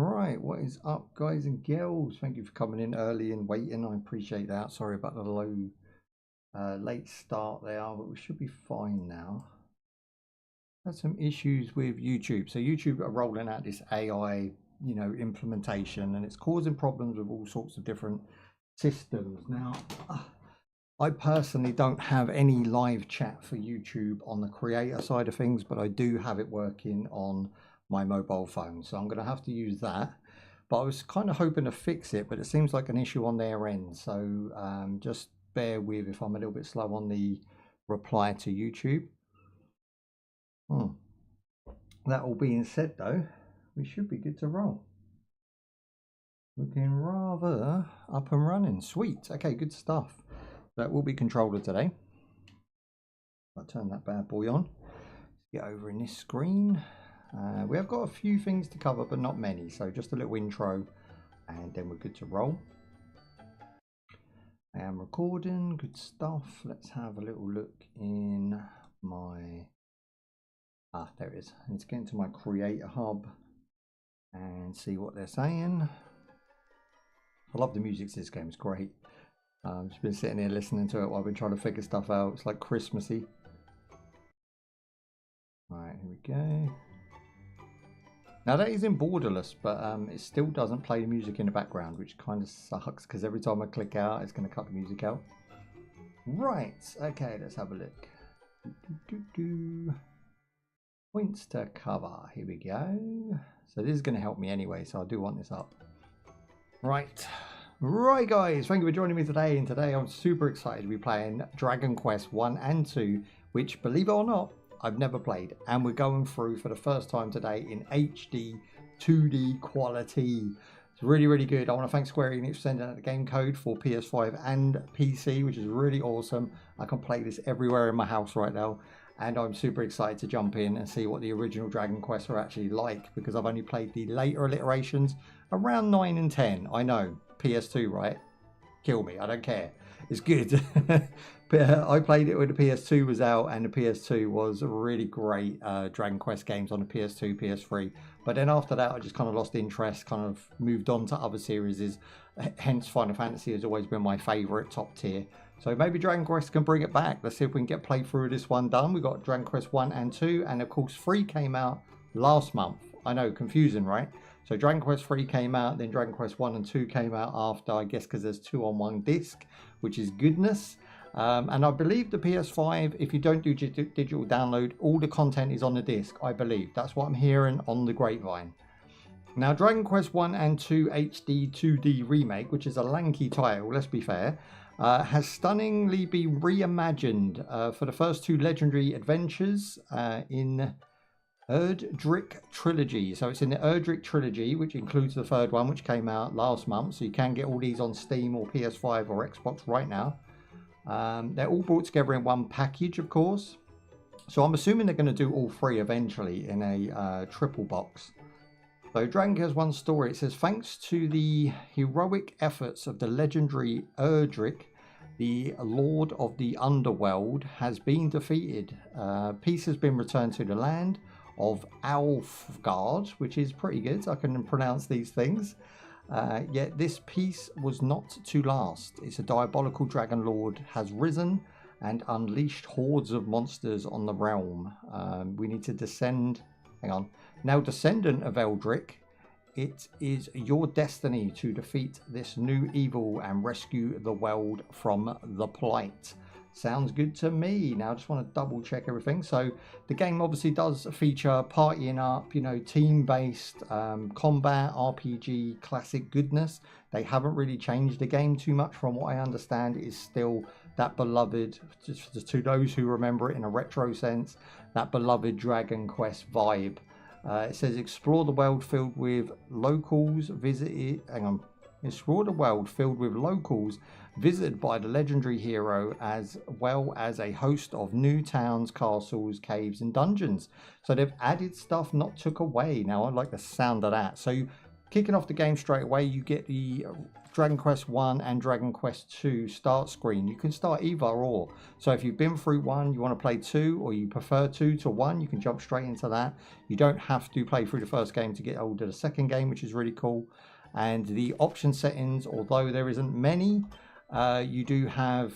Right, what is up, guys and girls? Thank you for coming in early and waiting. I appreciate that. Sorry about the late start there, but we should be fine now. Had some issues with YouTube. So YouTube are rolling out this AI, implementation, and it's causing problems with all sorts of different systems. Now, I personally don't have any live chat for YouTube on the creator side of things, but I do have it working on my mobile phone, so I'm going to have to use that. But I was kind of hoping to fix it, but it seems like an issue on their end, so just bear with if I'm a little bit slow on the reply to YouTube. That all being said, though, we should be good to roll. Looking rather up and running. Sweet. Okay, good stuff. That will be controller today. I'll turn that bad boy on. Let's get over in this screen. We have got a few things to cover, but not many. So just a little intro, and then we're good to roll. I am recording. Good stuff. Let's have a little look in my... there it is. I need to get into my Creator Hub and see what they're saying. I love the music to this game. It's great. I've just been sitting here listening to it while I've been trying to figure stuff out. It's like Christmassy. Alright, here we go. Now that is in borderless, but it still doesn't play the music in the background, which kind of sucks because every time I click out, it's going to cut the music out. Right, okay, let's have a look. Points to cover, here we go. So this is going to help me anyway, so I do want this up. Right, guys, thank you for joining me today. And today I'm super excited to be playing Dragon Quest 1 and 2, which, believe it or not, I've never played, and we're going through for the first time today in HD 2D quality. It's really good. I want to thank Square Enix for sending out the game code for PS5 and PC, which is really awesome. I can play this everywhere in my house right now, and I'm super excited to jump in and see what the original Dragon Quest are actually like, because I've only played the later iterations around 9 and 10. I know, PS2, right? Kill me, I don't care. It's good. I played it when the PS2 was out, and the PS2 was really great Dragon Quest games on the PS2, PS3. But then after that, I just kind of lost interest, kind of moved on to other series. Hence, Final Fantasy has always been my favourite, top tier. So maybe Dragon Quest can bring it back. Let's see if we can get playthrough of this one done. We've got Dragon Quest 1 and 2, and of course 3 came out last month. I know, confusing, right? So Dragon Quest 3 came out, then Dragon Quest 1 and 2 came out after, I guess because there's 2 on 1 disc, which is goodness. And I believe the PS5, if you don't do digital download, all the content is on the disc, I believe. That's what I'm hearing on the grapevine. Now, Dragon Quest 1 and 2 HD 2D Remake, which is a lanky title, let's be fair, has stunningly been reimagined for the first 2 legendary adventures in Erdrick trilogy. So it's in the Erdrick trilogy, which includes the 3rd one, which came out last month. So you can get all these on Steam or PS5 or Xbox right now. They're all brought together in one package, of course. So I'm assuming they're going to do all 3 eventually in a triple box. So Dragon Quest 1 story, it says, thanks to the heroic efforts of the legendary Erdrick, the Lord of the Underworld has been defeated. Peace has been returned to the land of Alfgard, which is pretty good. I can pronounce these things. Yet this peace was not to last. It's a diabolical dragon lord has risen and unleashed hordes of monsters on the realm. We need to descend. Hang on. Now, descendant of Erdrick, it is your destiny to defeat this new evil and rescue the world from the plight. Sounds good to me. Now I just want to double check everything. So the game obviously does feature partying up, team-based combat, RPG, classic goodness. They haven't really changed the game too much from what I understand. It is still that beloved, just to those who remember it in a retro sense, that beloved Dragon Quest vibe. It says explore the world filled with locals visited. Hang on. Explore the world filled with locals visited by the legendary hero, as well as a host of new towns, castles, caves, and dungeons. So they've added stuff, not took away. Now I like the sound of that. So kicking off the game straight away, you get the Dragon Quest 1 and Dragon Quest 2 start screen. You can start either or. So if you've been through 1, you want to play 2, or you prefer 2 to 1, you can jump straight into that. You don't have to play through the first game to get hold of the second game, which is really cool. And the option settings, although there isn't many, you do have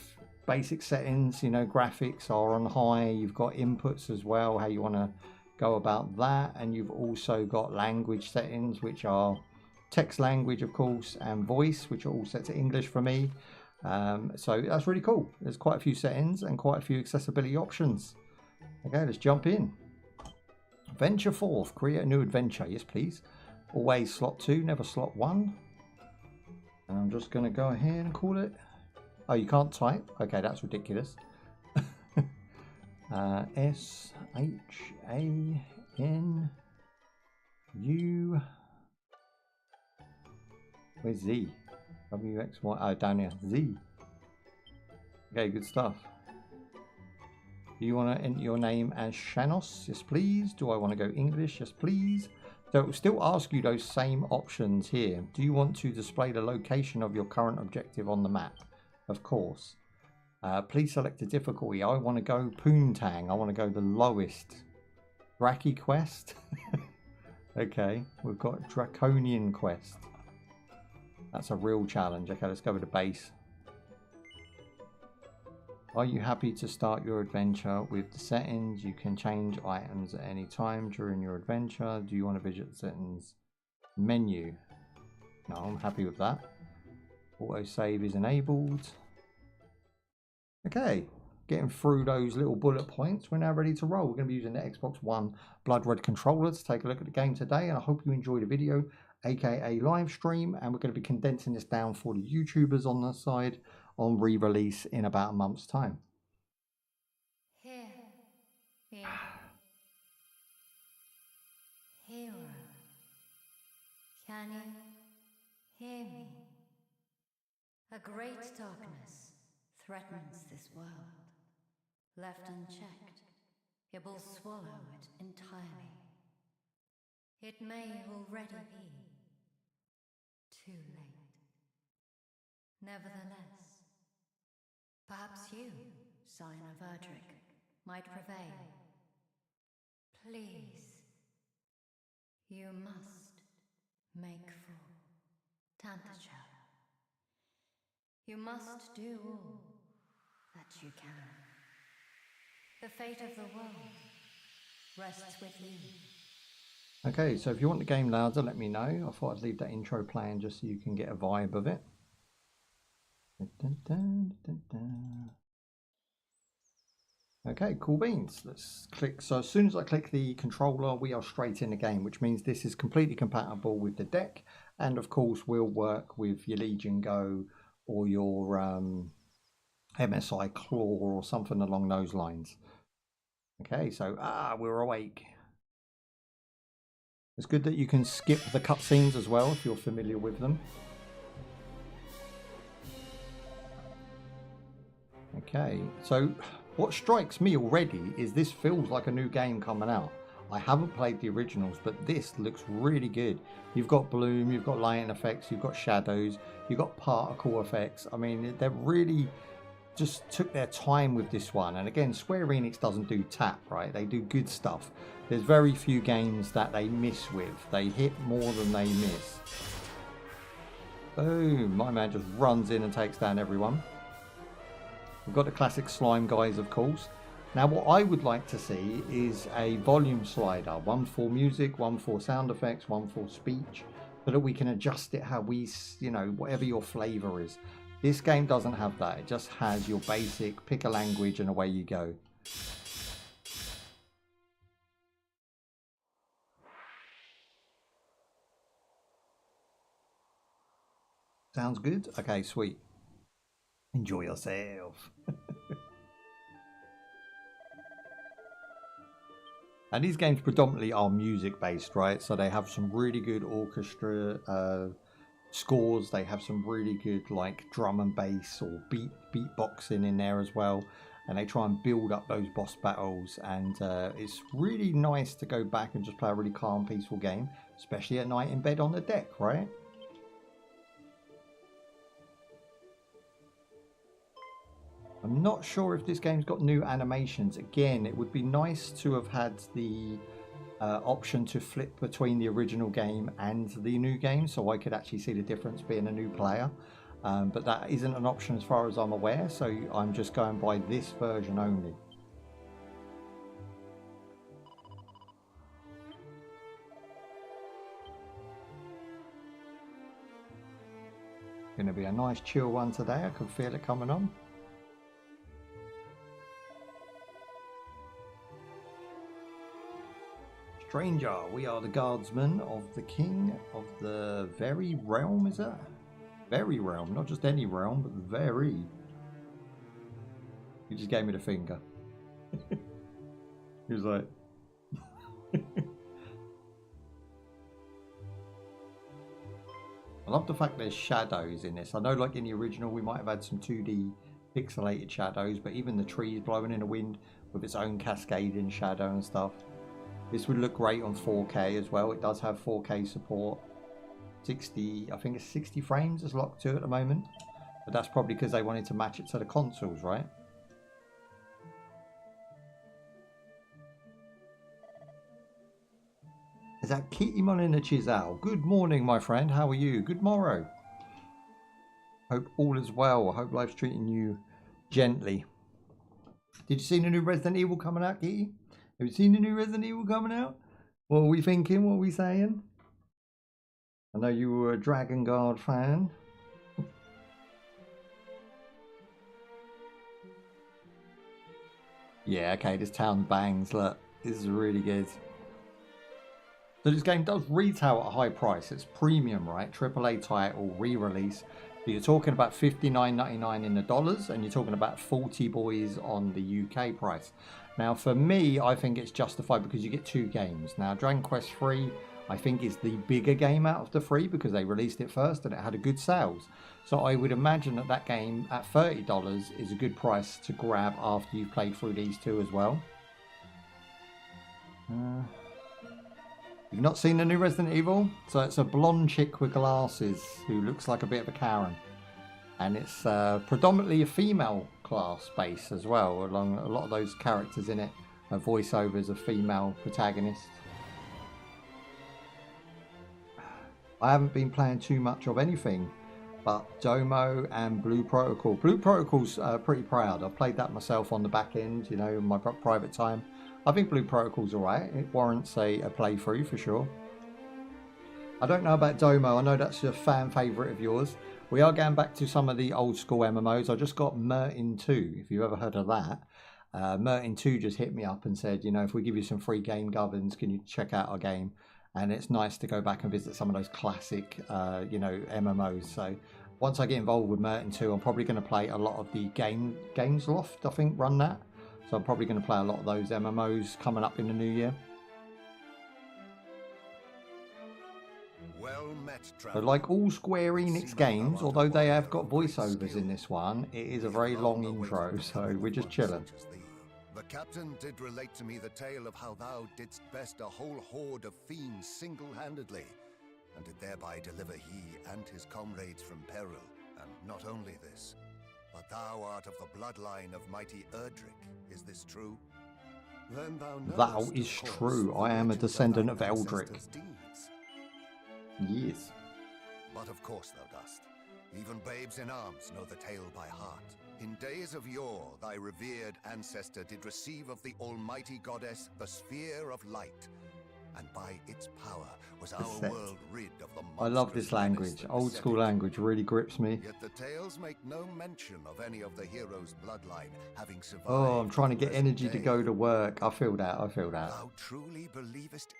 basic settings. You know, graphics are on high. You've got inputs as well, how you want to go about that. And you've also got language settings, which are text language, of course, and voice, which are all set to English for me. So that's really cool. There's quite a few settings and quite a few accessibility options. Okay, let's jump in. Venture forth, create a new adventure. Yes, please. Always slot 2, never slot 1. And I'm just going to go ahead and call it. Oh, you can't type? Okay, that's ridiculous. S-H-A-N-U. Where's Z? W-X-Y. Oh, down here. Z. Okay, good stuff. Do you want to enter your name as Shanuz? Yes, please. Do I want to go English? Yes, please. So it will still ask you those same options here. Do you want to display the location of your current objective on the map? Of course. Please select a difficulty. I want to go Poontang. I want to go the lowest. Draki Quest. Okay, we've got Draconian Quest. That's a real challenge. Okay, let's go with the base. Are you happy to start your adventure with the settings? You can change items at any time during your adventure. Do you want to visit the settings menu? No, I'm happy with that. Autosave is enabled. Okay, getting through those little bullet points. We're now ready to roll. We're going to be using the Xbox One Blood Red controller to take a look at the game today, and I hope you enjoy the video, aka live stream, and we're going to be condensing this down for the YouTubers on the side on re-release in about a month's time. Hero. Can you hear me? A great darkness threatens this world. Left unchecked, it will swallow it entirely. It may already be too late. Nevertheless, perhaps you, Scion of Erdrick, might prevail. Please, you must make for Tantacha. You must do all that you can. The fate of the world rests with you. Okay, so if you want the game louder, let me know. I thought I'd leave that intro playing just so you can get a vibe of it. Dun, dun, dun, dun. Okay, cool beans. Let's click. So as soon as I click the controller, we are straight in the game, which means this is completely compatible with the deck. And of course, will work with your Legion Go or your MSI Claw or something along those lines. Okay, so we're awake. It's good that you can skip the cutscenes as well if you're familiar with them. Okay, so what strikes me already is this feels like a new game coming out. I haven't played the originals, but this looks really good. You've got bloom, you've got lighting effects, you've got shadows, you've got particle effects. I mean, they really just took their time with this one. And again, Square Enix doesn't do tap, right? They do good stuff. There's very few games that they miss with. They hit more than they miss. Boom, my man just runs in and takes down everyone. We've got the classic slime guys, of course. Now, what I would like to see is a volume slider. One for music, one for sound effects, one for speech, so that we can adjust it how we, you know, whatever your flavor is. This game doesn't have that. It just has your basic, pick a language and away you go. Sounds good? Okay, sweet. Enjoy yourself. And these games predominantly are music based, right? So they have some really good orchestra scores. They have some really good like drum and bass or beatboxing in there as well. And they try and build up those boss battles. And it's really nice to go back and just play a really calm, peaceful game. Especially at night in bed on the deck, right? I'm not sure if this game's got new animations. Again, it would be nice to have had the option to flip between the original game and the new game, so I could actually see the difference being a new player. But that isn't an option as far as I'm aware, so I'm just going by this version only. Going to be a nice chill one today. I can feel it coming on. Stranger, we are the guardsmen of the king of the very realm, is that? Very realm, not just any realm, but very. He just gave me the finger. He was like... I love the fact there's shadows in this. I know like in the original we might have had some 2D pixelated shadows, but even the trees blowing in the wind with its own cascading shadow and stuff. This would look great on 4K as well. It does have 4K support. 60, I think it's 60 frames is locked to at the moment. But that's probably because they wanted to match it to the consoles, right? Is that Kitty Molina Chisel? Good morning, my friend. How are you? Good morrow. Hope all is well. I hope life's treating you gently. Did you see the new Resident Evil coming out, Kitty? Have you seen the new Resident Evil coming out? What are we thinking? What are we saying? I know you were a Dragon Guard fan. Yeah, okay, this town bangs. Look, this is really good. So this game does retail at a high price. It's premium, right? AAA title, re-release. So you're talking about $59.99 in the dollars, and you're talking about 40 boys on the UK price. Now, for me, I think it's justified because you get two games. Now, Dragon Quest III, I think, is the bigger game out of the three because they released it first and it had a good sales. So I would imagine that that game at $30 is a good price to grab after you've played through these two as well. You've not seen the new Resident Evil? So it's a blonde chick with glasses who looks like a bit of a Karen. And it's predominantly a female class base as well, along a lot of those characters in it are voiceovers of female protagonists. I haven't been playing too much of anything but Domo and Blue Protocol. Blue Protocol's pretty proud. I've played that myself on the back end, you know, in my private time. I think Blue Protocol's alright. It warrants a playthrough for sure. I don't know about Domo. I know that's a fan favourite of yours. We are going back to some of the old school MMOs. I just got Mertin 2, if you've ever heard of that. Mertin 2 just hit me up and said, you know, if we give you some free game governs, can you check out our game? And it's nice to go back and visit some of those classic, you know, MMOs. So once I get involved with Mertin 2, I'm probably going to play a lot of the Games Loft, I think, run that. So I'm probably going to play a lot of those MMOs coming up in the new year. Well met, But like all Square Enix games, although they have got voiceovers in this one, it is a very long intro, so we're just chilling. The captain did relate to me the tale of how thou didst best a whole horde of fiends single-handedly, and did thereby deliver he and his comrades from peril. And not only this, but thou art of the bloodline of mighty Erdrick. Is this true? Then thou is true. I am a descendant of Erdrick. Yes. But of course thou dost. Even babes in arms know the tale by heart. In days of yore, thy revered ancestor did receive of the almighty goddess the sphere of light, and by its power was our world rid of the monstrous. I love this language. Old school language really grips me. Yet the tales make no mention of any of the heroes' bloodline having survived. Oh, I'm trying to get energy to go to work. I feel that. I feel that. Thou truly believest?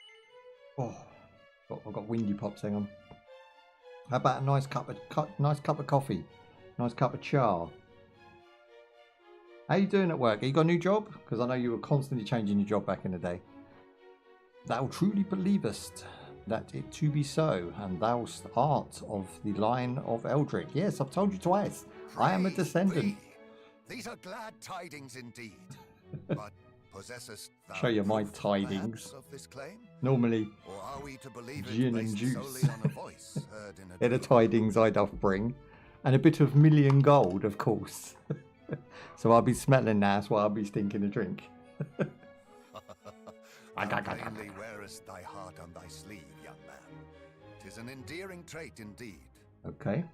Oh, I've got windy pops. Hang on. How about a nice cup of coffee, nice cup of char? How you doing at work? Have you got a new job? Because I know you were constantly changing your job back in the day. Thou truly believest that it to be so, and thou art of the line of Erdrick. Yes, I've told you twice. I am a descendant. These are glad tidings indeed. But Possessest thou Show you my proof, tidings. perhaps, of this claim? Normally, Or are we to believe it gin and based juice. solely on a voice heard in a they're the dream? tidings I doth bring. And a bit of million gold, of course. So I'll be smelling now, that's why I'll be stinking a drink. Thou plainly wearest thy heart on thy sleeve, young man. 'Tis an endearing trait indeed. Okay.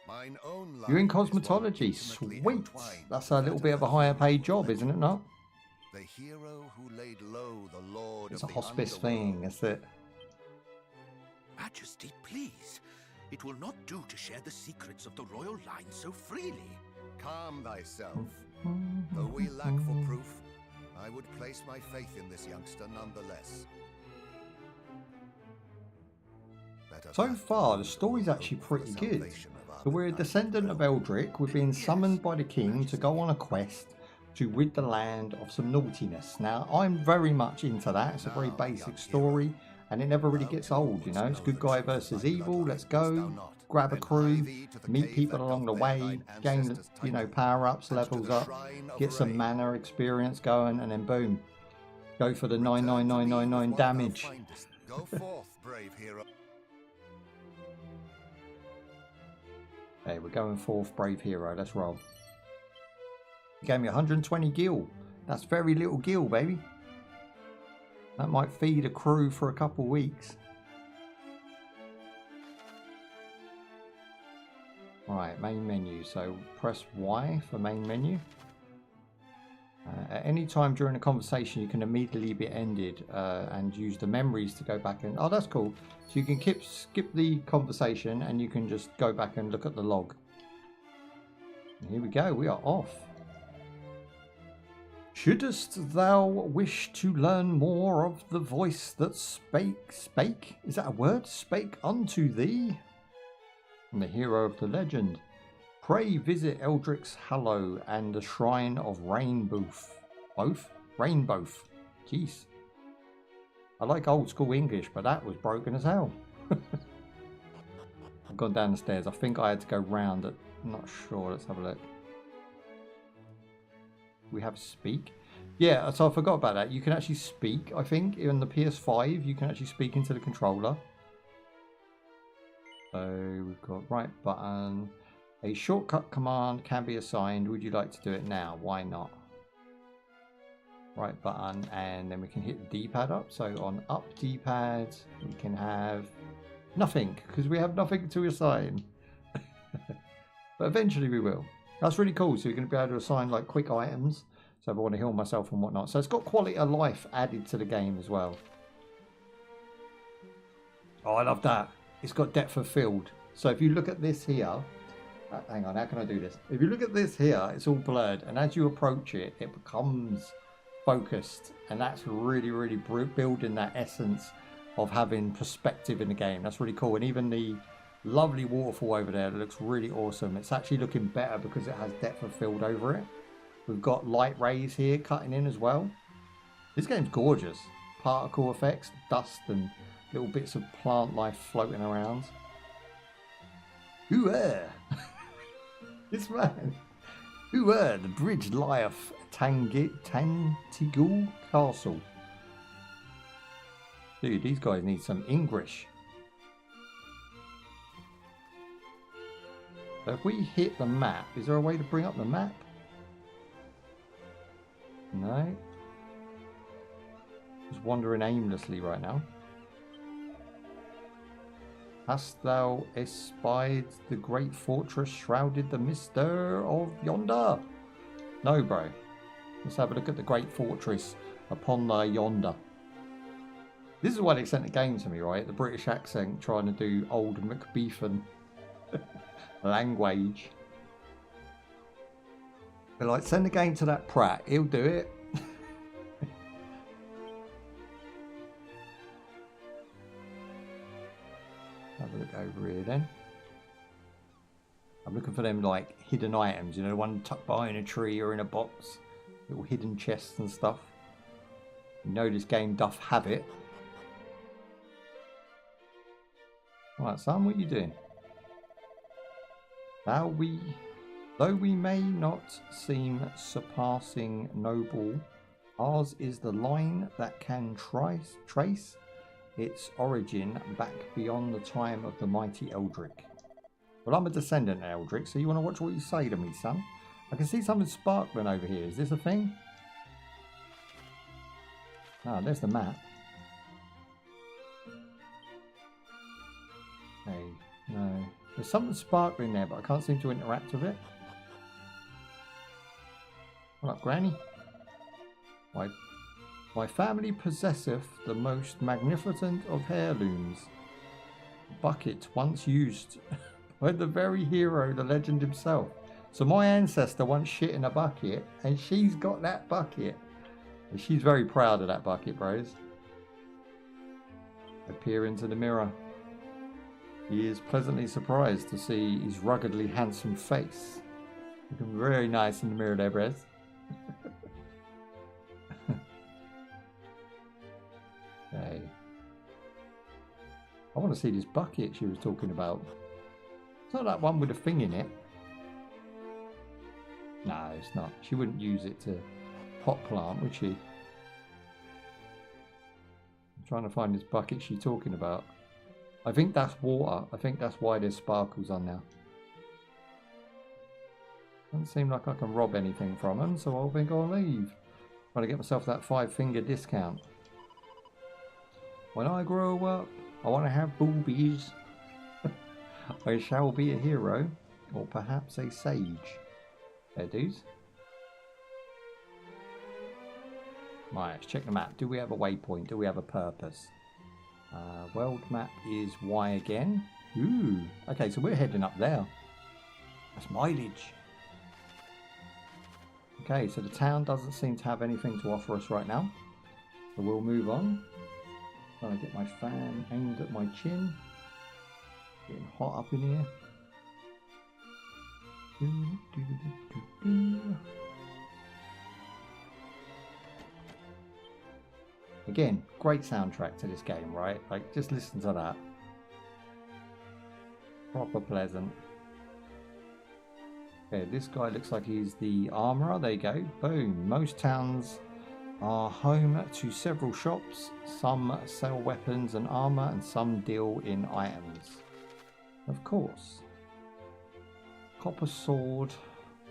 Mine own You're in line is one cosmetology. intimately Sweet. entwined That's with a that little of bit of a the higher hero paid of job, legend. isn't it not? The hero who laid low the lord It's of a the hospice underworld. thing, that's it. Majesty, please. It will not do to share the secrets of the royal line so freely. Calm thyself. Though we lack for proof, I would place my faith in this youngster nonetheless. Better So that far, than the story's hope actually for the pretty good. salvation of our So we're a beloved descendant of realm. Erdrick. We're being summoned by the king to go on a quest to rid the land of some naughtiness. Now, I'm very much into that. It's a very Now, basic young story, hero, and it never really thou gets too old, you wouldst know? It's know good the guy truth of versus thy evil. bloodline, Let's wouldst thou go, not? grab a Then hie crew, thee to the meet cave people that along the doth bear way, thine gain, ancestors' you know, title, power-ups, and to levels the up, shrine of get some Rain. mana experience going, and then boom. Go for the Return to me with 99999 what thou damage. findest. Go forth, brave hero. Hey, we're going forth, brave hero. Let's roll. You gave me 120 gil. That's very little gil, baby. That might feed a crew for a couple weeks. Right, main menu. So press Y for main menu. At any time during a conversation, you can immediately be ended and use the memories to go back and... Oh, that's cool. So you can skip the conversation and you can just go back and look at the log. And here we go. We are off. Shouldst thou wish to learn more of the voice that spake? Is that a word? Spake unto thee? From the hero of the legend. Pray visit Erdrick's Hallow and the Shrine of Rainbow. Rainbow. Jeez. I like old school English, but that was broken as hell. I've gone down the stairs. I think I had to go round it. I'm not sure. Let's have a look. We have speak. Yeah, so I forgot about that. You can actually speak, I think. In the PS5, you can actually speak into the controller. So we've got right button. A shortcut command can be assigned. Would you like to do it now? Why not? Right button, and then we can hit the D-pad up. So on up D-pad, we can have nothing, because we have nothing to assign. But eventually we will. That's really cool. So you're going to be able to assign like quick items. So if I want to heal myself and whatnot. So it's got quality of life added to the game as well. Oh, I love that. It's got depth of field. So if you look at this here, hang on, how can I do this? If you look at this here, it's all blurred. And as you approach it, it becomes focused. And that's really, really building that essence of having perspective in the game. That's really cool. And even the lovely waterfall over there looks really awesome. It's actually looking better because it has depth of field over it. We've got light rays here cutting in as well. This game's gorgeous. Particle effects, dust and little bits of plant life floating around. Ooh, this man. Ooh, the bridge lieth Tantigul Castle. Dude, these guys need some English. So if we hit the map, is there a way to bring up the map? No. Just wandering aimlessly right now. Hast thou espied the great fortress shrouded the mister of yonder? No, bro. Let's have a look at the great fortress upon the yonder. This is why they sent the game to me, right? The British accent trying to do old Macbeathan language. They're like, send the game to that Pratt, he'll do it. Have a look over here then. I'm looking for them like hidden items, you know, the one tucked behind a tree or in a box. Little hidden chests and stuff. You know this game doth have it. Right, son, what are you doing? Now we Though we may not seem surpassing noble, ours is the line that can trace its origin back beyond the time of the mighty Erdrick. Well, I'm a descendant of Erdrick, so you want to watch what you say to me, son? I can see something sparkling over here. Is this a thing? Ah, there's the map. Okay, no. There's something sparkling there, but I can't seem to interact with it. What up, Granny? My family possesseth the most magnificent of heirlooms. Bucket once used by the very hero, the legend himself. So my ancestor once shit in a bucket, and she's got that bucket. And she's very proud of that bucket, bros. I peer into the mirror. He is pleasantly surprised to see his ruggedly handsome face. Looking very nice in the mirror there, bros. Okay. I want to see this bucket she was talking about. It's not that one with a thing in it. No, it's not. She wouldn't use it to pot plant, would she? I'm trying to find this bucket she's talking about. I think that's water. I think that's why there's sparkles on there. Doesn't seem like I can rob anything from them, so I think I'll leave. Trying to get myself that 5-finger discount. When I grow up, I want to have boobies. I shall be a hero, or perhaps a sage. There, dudes. Right, let's check the map. Do we have a waypoint? Do we have a purpose? World map is Y again. Ooh. Okay, so we're heading up there. That's mileage. Okay, so the town doesn't seem to have anything to offer us right now. So we'll move on. Trying to get my fan aimed at my chin. Getting hot up in here. Again, great soundtrack to this game, right? Like, just listen to that. Proper pleasant. Okay, this guy looks like he's the armourer. There you go. Boom. Most towns are home to several shops. Some sell weapons and armour, and some deal in items. Of course. Copper sword.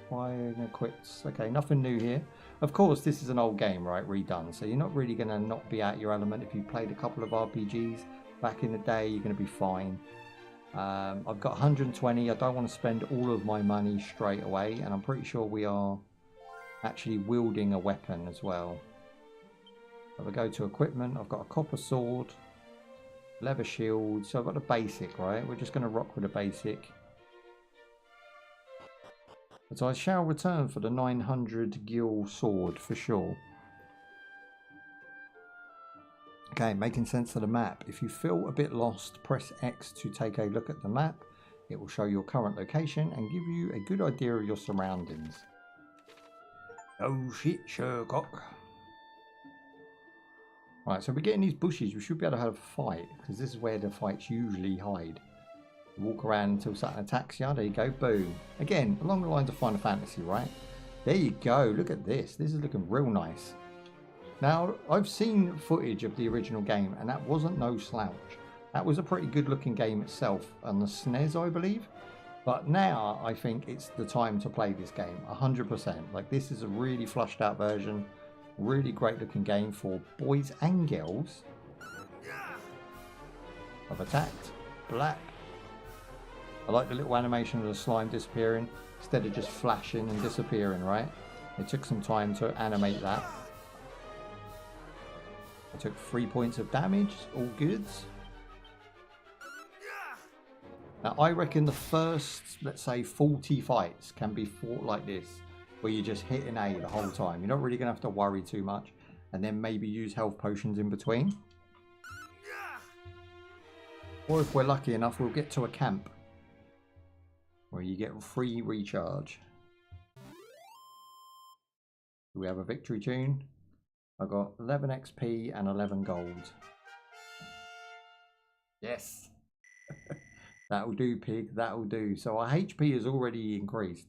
Buying equips. Okay, nothing new here. Of course, this is an old game, right? Redone. So you're not really going to not be out your element. If you played a couple of RPGs back in the day, you're going to be fine. I've got 120. I don't want to spend all of my money straight away. And I'm pretty sure we are actually wielding a weapon as well. If I go to equipment, I've got a copper sword, leather shield. So I've got the basic, right? We're just going to rock with the basic. But I shall return for the 900 gil sword for sure. Okay, making sense of the map. If you feel a bit lost, press X to take a look at the map. It will show your current location and give you a good idea of your surroundings. Oh shit, Sherlock. Right, so we're getting these bushes. We should be able to have a fight, because this is where the fights usually hide. Walk around until something attacks you. There you go, boom. Again, along the lines of Final Fantasy, right? There you go, look at this. This is looking real nice. Now, I've seen footage of the original game, and that wasn't no slouch. That was a pretty good looking game itself on the SNES, I believe. But now, I think it's the time to play this game, 100%. Like, this is a really flushed out version. Really great looking game for boys and girls. I've attacked. Black. I like the little animation of the slime disappearing instead of just flashing and disappearing, right? It took some time to animate that. I took 3 points of damage, all goods. Now I reckon the first, let's say 40 fights can be fought like this, where you just hit an A the whole time. You're not really going to have to worry too much, and then maybe use health potions in between. Or if we're lucky enough, we'll get to a camp where you get free recharge. Do we have a victory tune? I got 11 XP and 11 gold. Yes. That'll do, pig. That'll do. So our HP is already increased.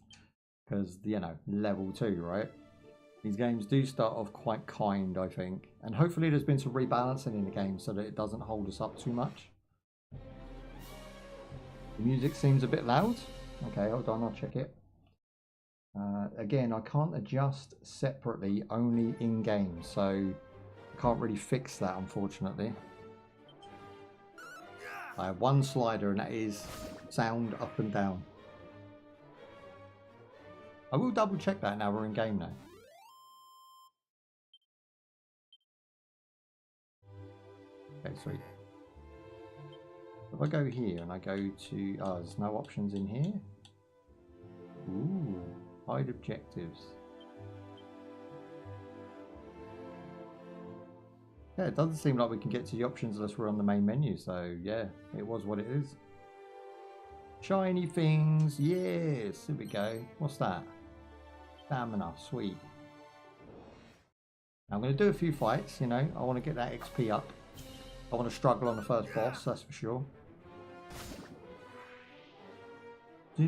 because, you know, level 2, right? These games do start off quite kind, I think. And hopefully there's been some rebalancing in the game so that it doesn't hold us up too much. The music seems a bit loud. Okay, hold on, I'll check it. Again, I can't adjust separately, only in-game, so I can't really fix that, unfortunately. I have one slider, and that is sound up and down. I will double check that now we're in game now. Okay, sweet. If I go here and I go to, oh, there's no options in here. Ooh, hide objectives. Yeah, it doesn't seem like we can get to the options unless we're on the main menu, so yeah, it was what it is. Shiny things, yes, here we go. What's that? Stamina, sweet. Now I'm going to do a few fights, you know, I want to get that XP up. I want to struggle on the first boss, that's for sure. I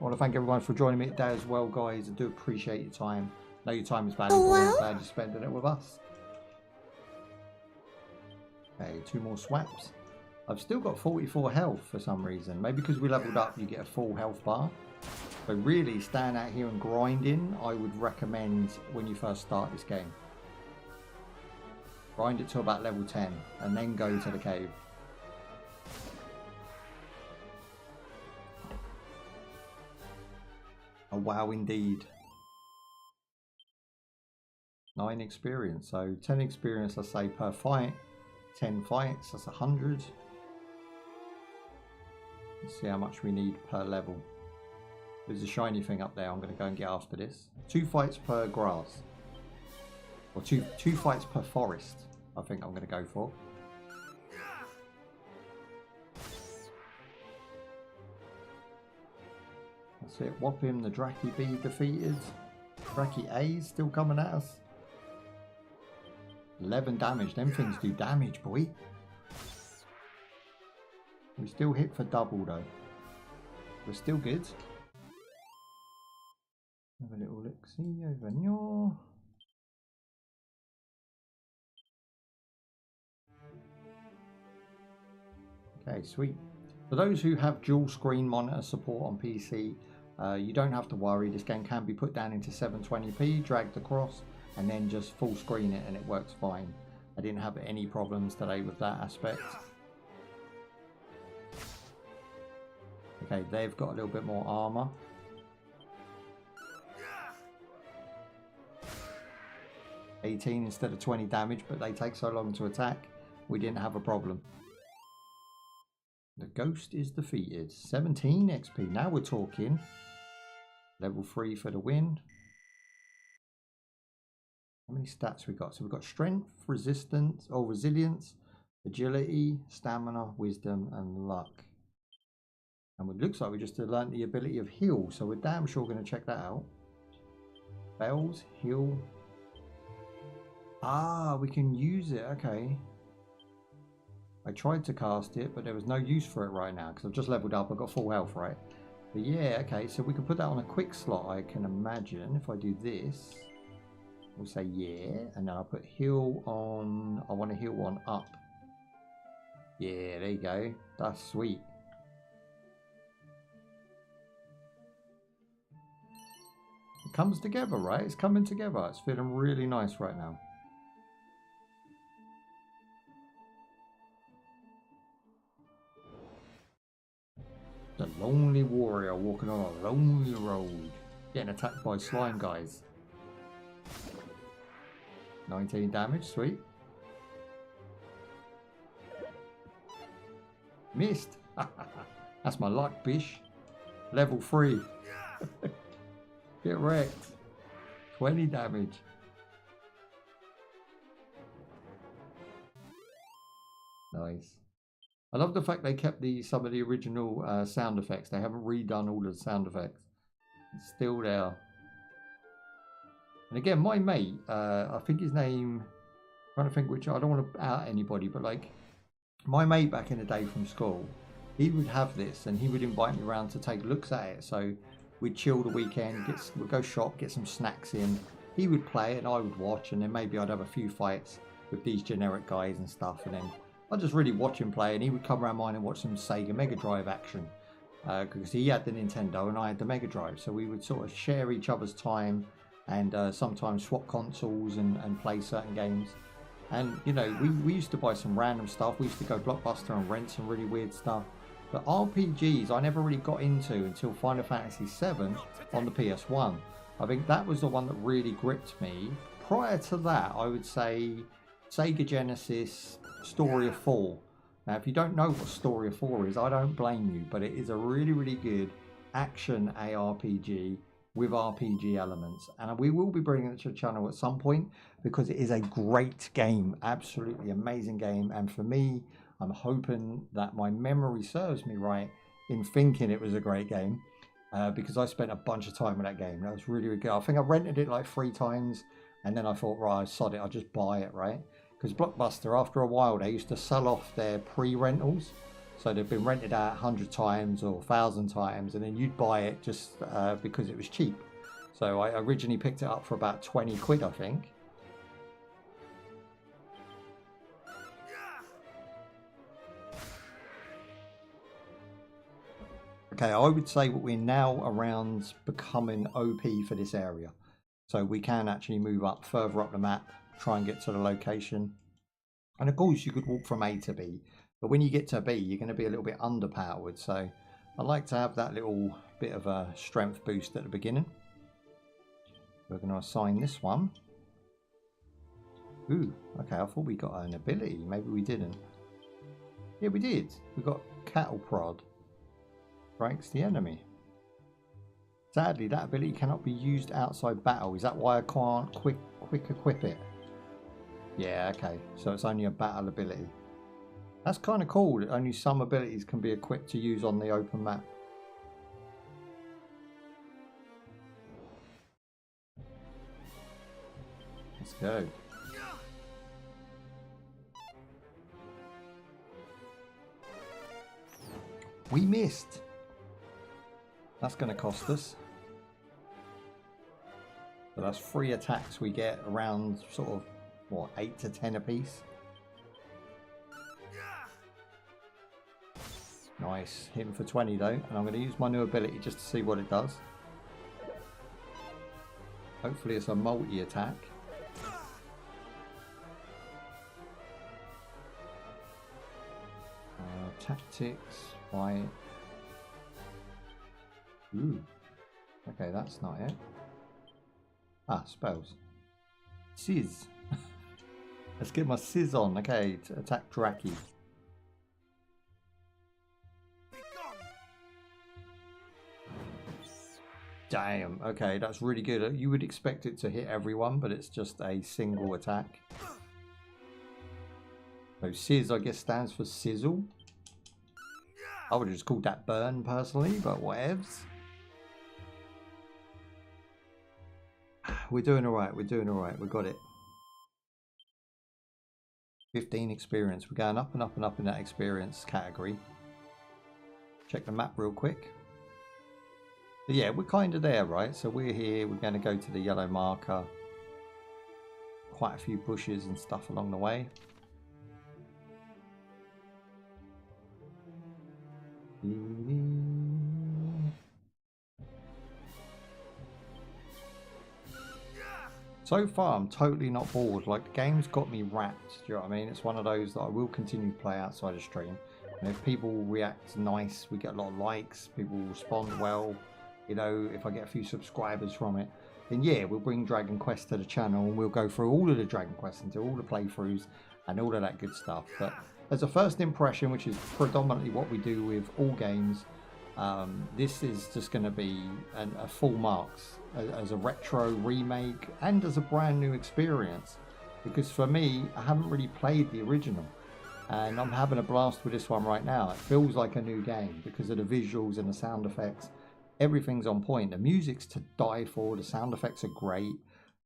want to thank everyone for joining me today as well, guys. I do appreciate your time. I know your time is valuable and I'm glad you're spending it with us. Okay, 2 more swaps. I've still got 44 health for some reason. Maybe because we leveled up, you get a full health bar. But really, staying out here and grinding, I would recommend when you first start this game. Grind it to about level 10 and then go to the cave. Oh, wow, indeed. 9 experience. So 10 experience, I say, per fight. 10 fights, that's 100. Let's see how much we need per level. There's a shiny thing up there. I'm going to go and get after this. 2 fights per grass. Or two fights per forest, I think I'm going to go for. That's it. Whop him. The Draki B defeated. Draki A still coming at us. 11 damage. Them things do damage, boy. We still hit for double though. We're still good. Have a little look-see over here. Okay, sweet. For those who have dual screen monitor support on PC, you don't have to worry. This game can be put down into 720p, dragged across, and then just full screen it and it works fine. I didn't have any problems today with that aspect. Okay, they've got a little bit more armor. $18 instead of 20 damage, but they take so long to attack, we didn't have a problem. The ghost is defeated. 17 XP, now we're talking. Level 3 for the win. How many stats we got? So we've got strength, resistance, or resilience, agility, stamina, wisdom, and luck. And it looks like we just learned the ability of heal, so we're damn sure going to check that out. Bells, heal. Ah, we can use it, okay. I tried to cast it, but there was no use for it right now, because I've just leveled up, I've got full health, right? But yeah, okay, so we can put that on a quick slot, I can imagine. If I do this, we'll say yeah, and then I'll put heal on, I want to heal on up. Yeah, there you go, that's sweet. It comes together, right? It's coming together. It's feeling really nice right now. The lonely warrior walking on a lonely road, getting attacked by slime guys. 19 damage, sweet. Missed. That's my luck, bish. Level 3. Get wrecked. 20 damage. Nice. I love the fact they kept some of the original sound effects. They haven't redone all the sound effects. It's still there. And again, my mate, I think his name, I'm trying to think which, I don't want to out anybody, but like my mate back in the day from school, he would have this and he would invite me around to take looks at it. So We'd chill the weekend, we'd go shop, get some snacks in. He would play and I would watch, and then maybe I'd have a few fights with these generic guys and stuff, and then I'd just really watch him play, and he would come around mine and watch some Sega Mega Drive action. Because he had the Nintendo and I had the Mega Drive, so we would sort of share each other's time and sometimes swap consoles and play certain games. And you know, we used to buy some random stuff. We used to go Blockbuster and rent some really weird stuff. But RPGs I never really got into until Final Fantasy VII on the PS1. I think that was the one that really gripped me. Prior to that, I would say Sega Genesis, Story of 4. Now, if you don't know what Story of 4 is, I don't blame you, but it is a really, really good action ARPG with RPG elements. And we will be bringing it to the channel at some point because it is a great game, absolutely amazing game. And for me, I'm hoping that my memory serves me right in thinking it was a great game. Because I spent a bunch of time with that game. That was really, really good. I think I rented it like 3 times, and then I thought, right, sod it, I'll just buy it, right? Because Blockbuster, after a while, they used to sell off their pre-rentals. So they've been rented out 100 times or 1,000 times, and then you'd buy it just because it was cheap. So I originally picked it up for about 20 quid, I think. Okay, I would say we're now around becoming OP for this area. So we can actually move up further up the map, try and get to the location. And of course you could walk from A to B, but when you get to B, you're going to be a little bit underpowered. So I like to have that little bit of a strength boost at the beginning. We're going to assign this one. Ooh, okay, I thought we got an ability. Maybe we didn't. Yeah, we did. We got cattle prod. Breaks the enemy. Sadly, that ability cannot be used outside battle. Is that why I can't quick equip it? Yeah, okay. So it's only a battle ability. That's kind of cool. Only some abilities can be equipped to use on the open map. Let's go. We missed. That's going to cost us. So that's 3 attacks we get around sort of, what, 8 to 10 apiece. Nice. Hit him for 20 though. And I'm going to use my new ability just to see what it does. Hopefully it's a multi-attack. Tactics, fight. Ooh. Okay, that's not it. Ah, spells. Sizz. Let's get my Sizz on. Okay, to attack Draki. Damn. Okay, that's really good. You would expect it to hit everyone, but it's just a single attack. So Sizz, I guess, stands for sizzle. I would have just called that burn personally, but whatevs. We're doing alright, we're doing alright, we got it. 15 experience, we're going up and up and up in that experience category. Check the map real quick. But yeah, we're kind of there, right? So we're here, we're going to go to the yellow marker. Quite a few bushes and stuff along the way. So far, I'm totally not bored. Like, the game's got me wrapped. Do you know what I mean? It's one of those that I will continue to play outside of stream. And if people react nice, we get a lot of likes, people respond well. You know, if I get a few subscribers from it, then yeah, we'll bring Dragon Quest to the channel and we'll go through all of the Dragon Quest and do all the playthroughs and all of that good stuff. But as a first impression, which is predominantly what we do with all games, this is just going to be a full marks as a retro remake and as a brand new experience, because for me, I haven't really played the original and I'm having a blast with this one right now. It feels like a new game because of the visuals and the sound effects. Everything's on point. The music's to die for. The sound effects are great.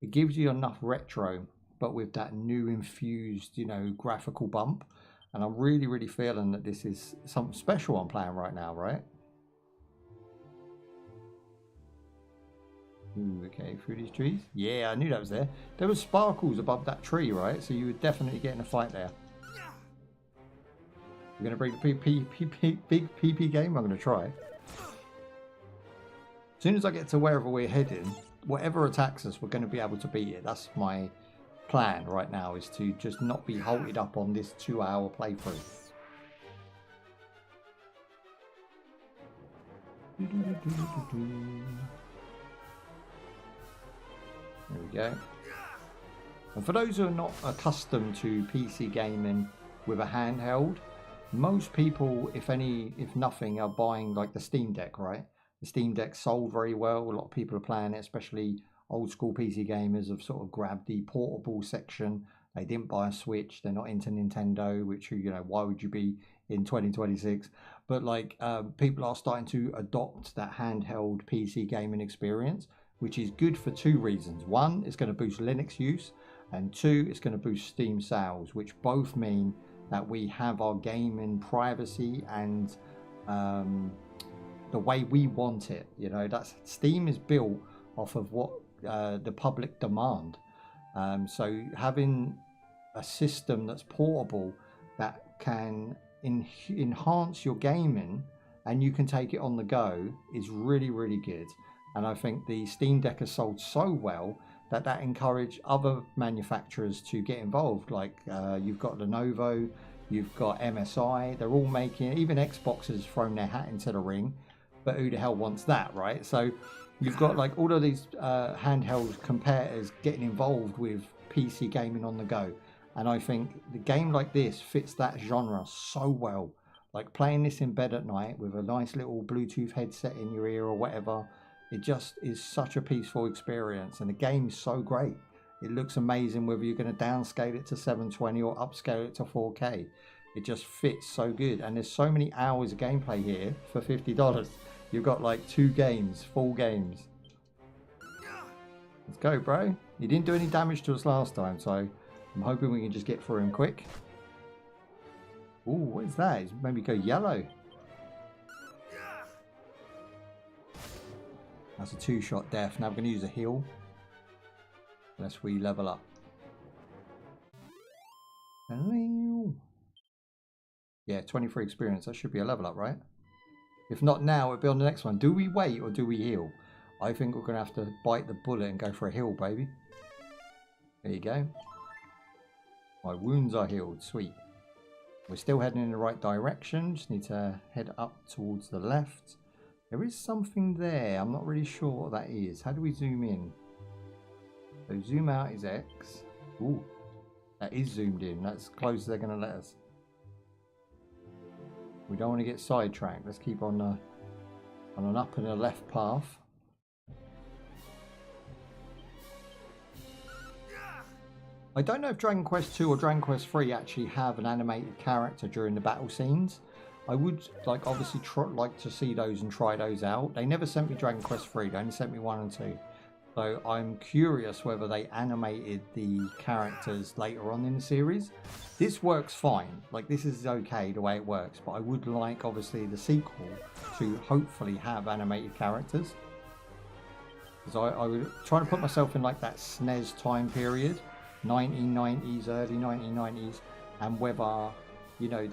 It gives you enough retro, but with that new infused, you know, graphical bump. And I'm really, really feeling that this is something special I'm playing right now, right? Ooh, okay, through these trees. Yeah, I knew that was there. There were sparkles above that tree, right? So you would definitely get in a fight there. You're gonna bring the big PP game. I'm gonna try. As soon as I get to wherever we're heading, whatever attacks us, we're going to be able to beat it. That's my plan right now, is to just not be halted up on this 2-hour playthrough. There we go. And for those who are not accustomed to PC gaming with a handheld, most people, if nothing, are buying like the Steam Deck, right? The Steam Deck sold very well. A lot of people are playing it, especially old school PC gamers have sort of grabbed the portable section. They didn't buy a Switch. They're not into Nintendo, which, you know, why would you be in 2026? But like people are starting to adopt that handheld PC gaming experience, which is good for two reasons. One, it's going to boost Linux use, and two, it's going to boost Steam sales, which both mean that we have our game in privacy and the way we want it. You know, that's Steam is built off of what the public demand. So having a system that's portable that can enhance your gaming and you can take it on the go is really, really good. And I think the Steam Deck has sold so well that encouraged other manufacturers to get involved. Like you've got Lenovo, you've got MSI, they're all making, even Xbox has thrown their hat into the ring, but who the hell wants that, right? So you've got like all of these handheld competitors getting involved with PC gaming on the go. And I think the game like this fits that genre so well. Like playing this in bed at night with a nice little Bluetooth headset in your ear or whatever, it just is such a peaceful experience. And the game is so great. It looks amazing whether you're going to downscale it to 720 or upscale it to 4K. It just fits so good. And there's so many hours of gameplay here for $50. You've got like 2 games, full games. Let's go, bro. You didn't do any damage to us last time, so I'm hoping we can just get through him quick. Ooh, what is that? It's maybe go yellow. That's a 2-shot death. Now we're going to use a heal. Unless we level up. Yeah, 23 experience. That should be a level up, right? If not now, it'll be on the next one. Do we wait or do we heal? I think we're going to have to bite the bullet and go for a heal, baby. There you go. My wounds are healed. Sweet. We're still heading in the right direction. Just need to head up towards the left. There is something there. I'm not really sure what that is. How do we zoom in? So zoom out is X. Ooh, that is zoomed in. That's as close as they're going to let us. We don't want to get sidetracked. Let's keep on an up and a left path. I don't know if Dragon Quest 2 or Dragon Quest 3 actually have an animated character during the battle scenes. I would like obviously like to see those and try those out. They never sent me Dragon Quest 3. They only sent me 1 and 2. So I'm curious whether they animated the characters later on in the series. This works fine. Like this is okay the way it works. But I would like obviously the sequel to hopefully have animated characters. Because I would try to put myself in like that SNES time period. 1990s, early 1990s. And whether, you know,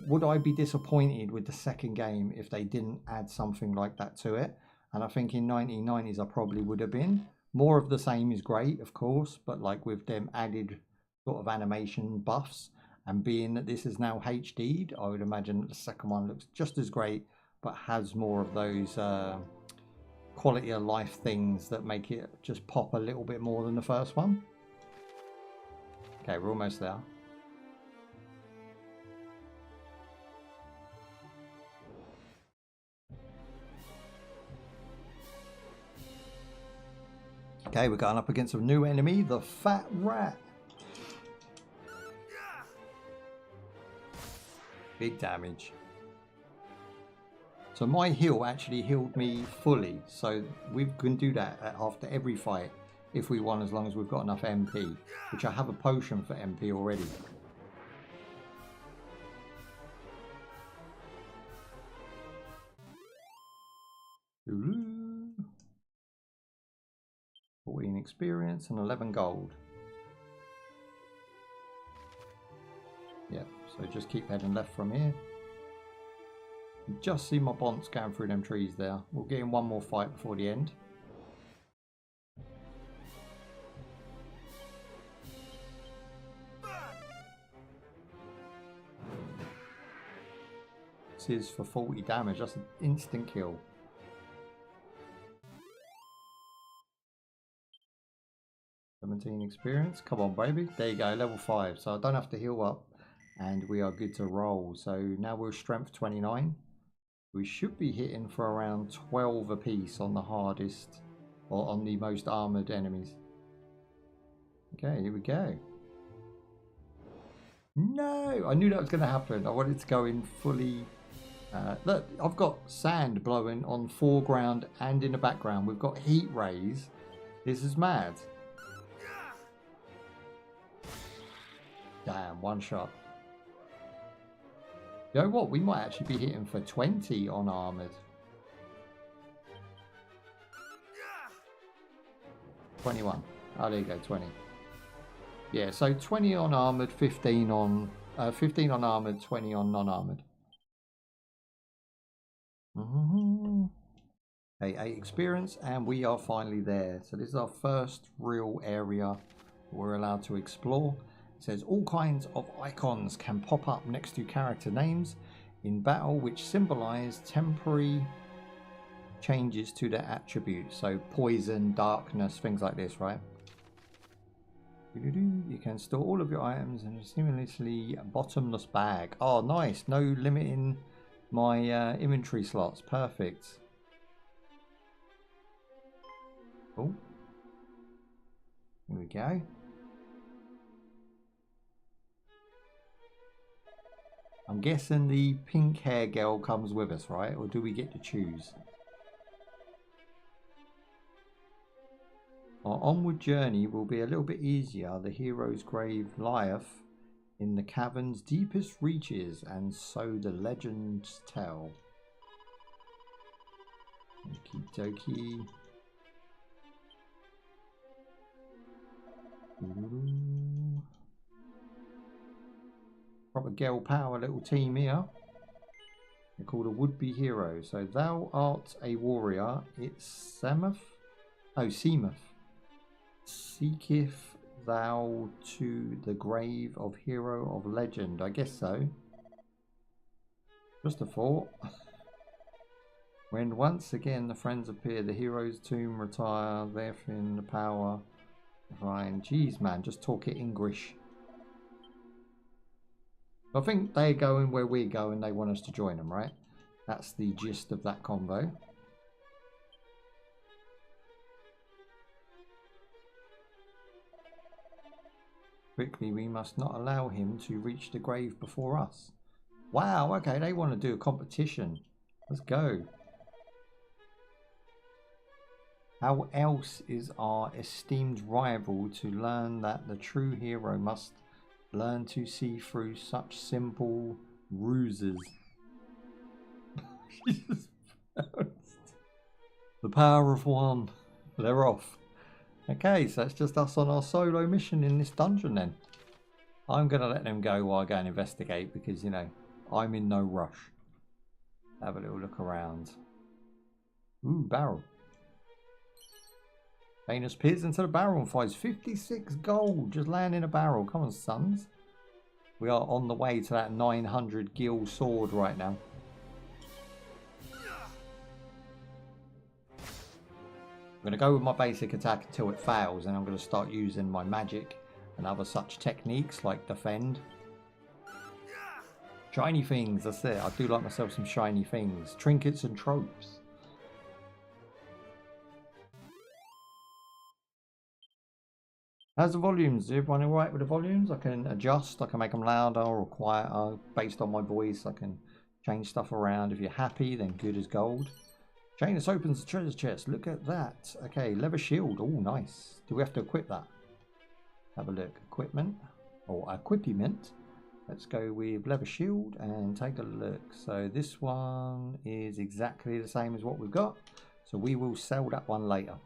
would I be disappointed with the second game if they didn't add something like that to it? And I think in 1990s I probably would have been. More of the same is great, of course, but like with them added sort of animation buffs, and being that this is now HD'd, I would imagine that the second one looks just as great, but has more of those quality of life things that make it just pop a little bit more than the first one. Okay, we're almost there. Okay, we're going up against a new enemy, the Fat Rat. Big damage. So my heal actually healed me fully. So we can do that after every fight if we want, as long as we've got enough MP, which I have a potion for MP already. experience and 11 gold. Yep, so just keep heading left from here. You just see my bonds going through them trees there. We'll get in one more fight before the end. This is for 40 damage. That's an instant kill. Experience. Come on, baby. There you go, level 5. So I don't have to heal up and we are good to roll. So now we're strength 29. We should be hitting for around 12 apiece on the hardest or on the most armored enemies. Okay, here we go. No, I knew that was going to happen. I wanted to go in fully. Look, I've got sand blowing on foreground and in the background. We've got heat rays. This is mad. Damn, one shot. You know what? We might actually be hitting for 20 on armored. 21. Oh, there you go, 20. Yeah, so 20 on armored, 15 on armored, 20 on non-armored. Okay, 8 experience, and we are finally there. So this is our first real area we're allowed to explore. It says all kinds of icons can pop up next to character names in battle, which symbolize temporary changes to their attributes. So poison, darkness, things like this, right? You can store all of your items in a seamlessly bottomless bag. Oh, nice. No limiting my inventory slots. Perfect. Oh, here we go. I'm guessing the pink hair girl comes with us, right? Or do we get to choose? Our onward journey will be a little bit easier. The hero's grave lieth in the cavern's deepest reaches, and so the legends tell. Okie dokie. Proper girl power little team here. They're called a would-be hero. So thou art a warrior. It's Semuth. Oh, Semuth. Seeketh thou to the grave of hero of legend? I guess so. Just a thought. When once again the friends appear, the hero's tomb retire, therefore in the power. Fine. Jeez, man, just talk it English. I think they're going where we're going. They want us to join them, right? That's the gist of that convo. Quickly, we must not allow him to reach the grave before us. Wow, okay, they want to do a competition. Let's go. How else is our esteemed rival to learn that the true hero must learn to see through such simple ruses? The power of one. They're off. Okay, so it's just us on our solo mission in this dungeon then. I'm going to let them go while I go and investigate because, you know, I'm in no rush. Have a little look around. Ooh, barrel. Venus peers into the barrel and finds 56 gold. Just land in a barrel. Come on, sons. We are on the way to that 900 gil sword right now. I'm going to go with my basic attack until it fails, and I'm going to start using my magic and other such techniques like defend. Shiny things, that's it. I do like myself some shiny things. Trinkets and tropes. How's the volumes? Is everyone alright with the volumes? I can adjust, I can make them louder or quieter based on my voice. I can change stuff around. If you're happy, then good as gold. Shanuz opens the treasure chest. Look at that. Okay, leather shield. Oh, nice. Do we have to equip that? Have a look. Equipment or equipment. Let's go with leather shield and take a look. So this one is exactly the same as what we've got. So we will sell that one later.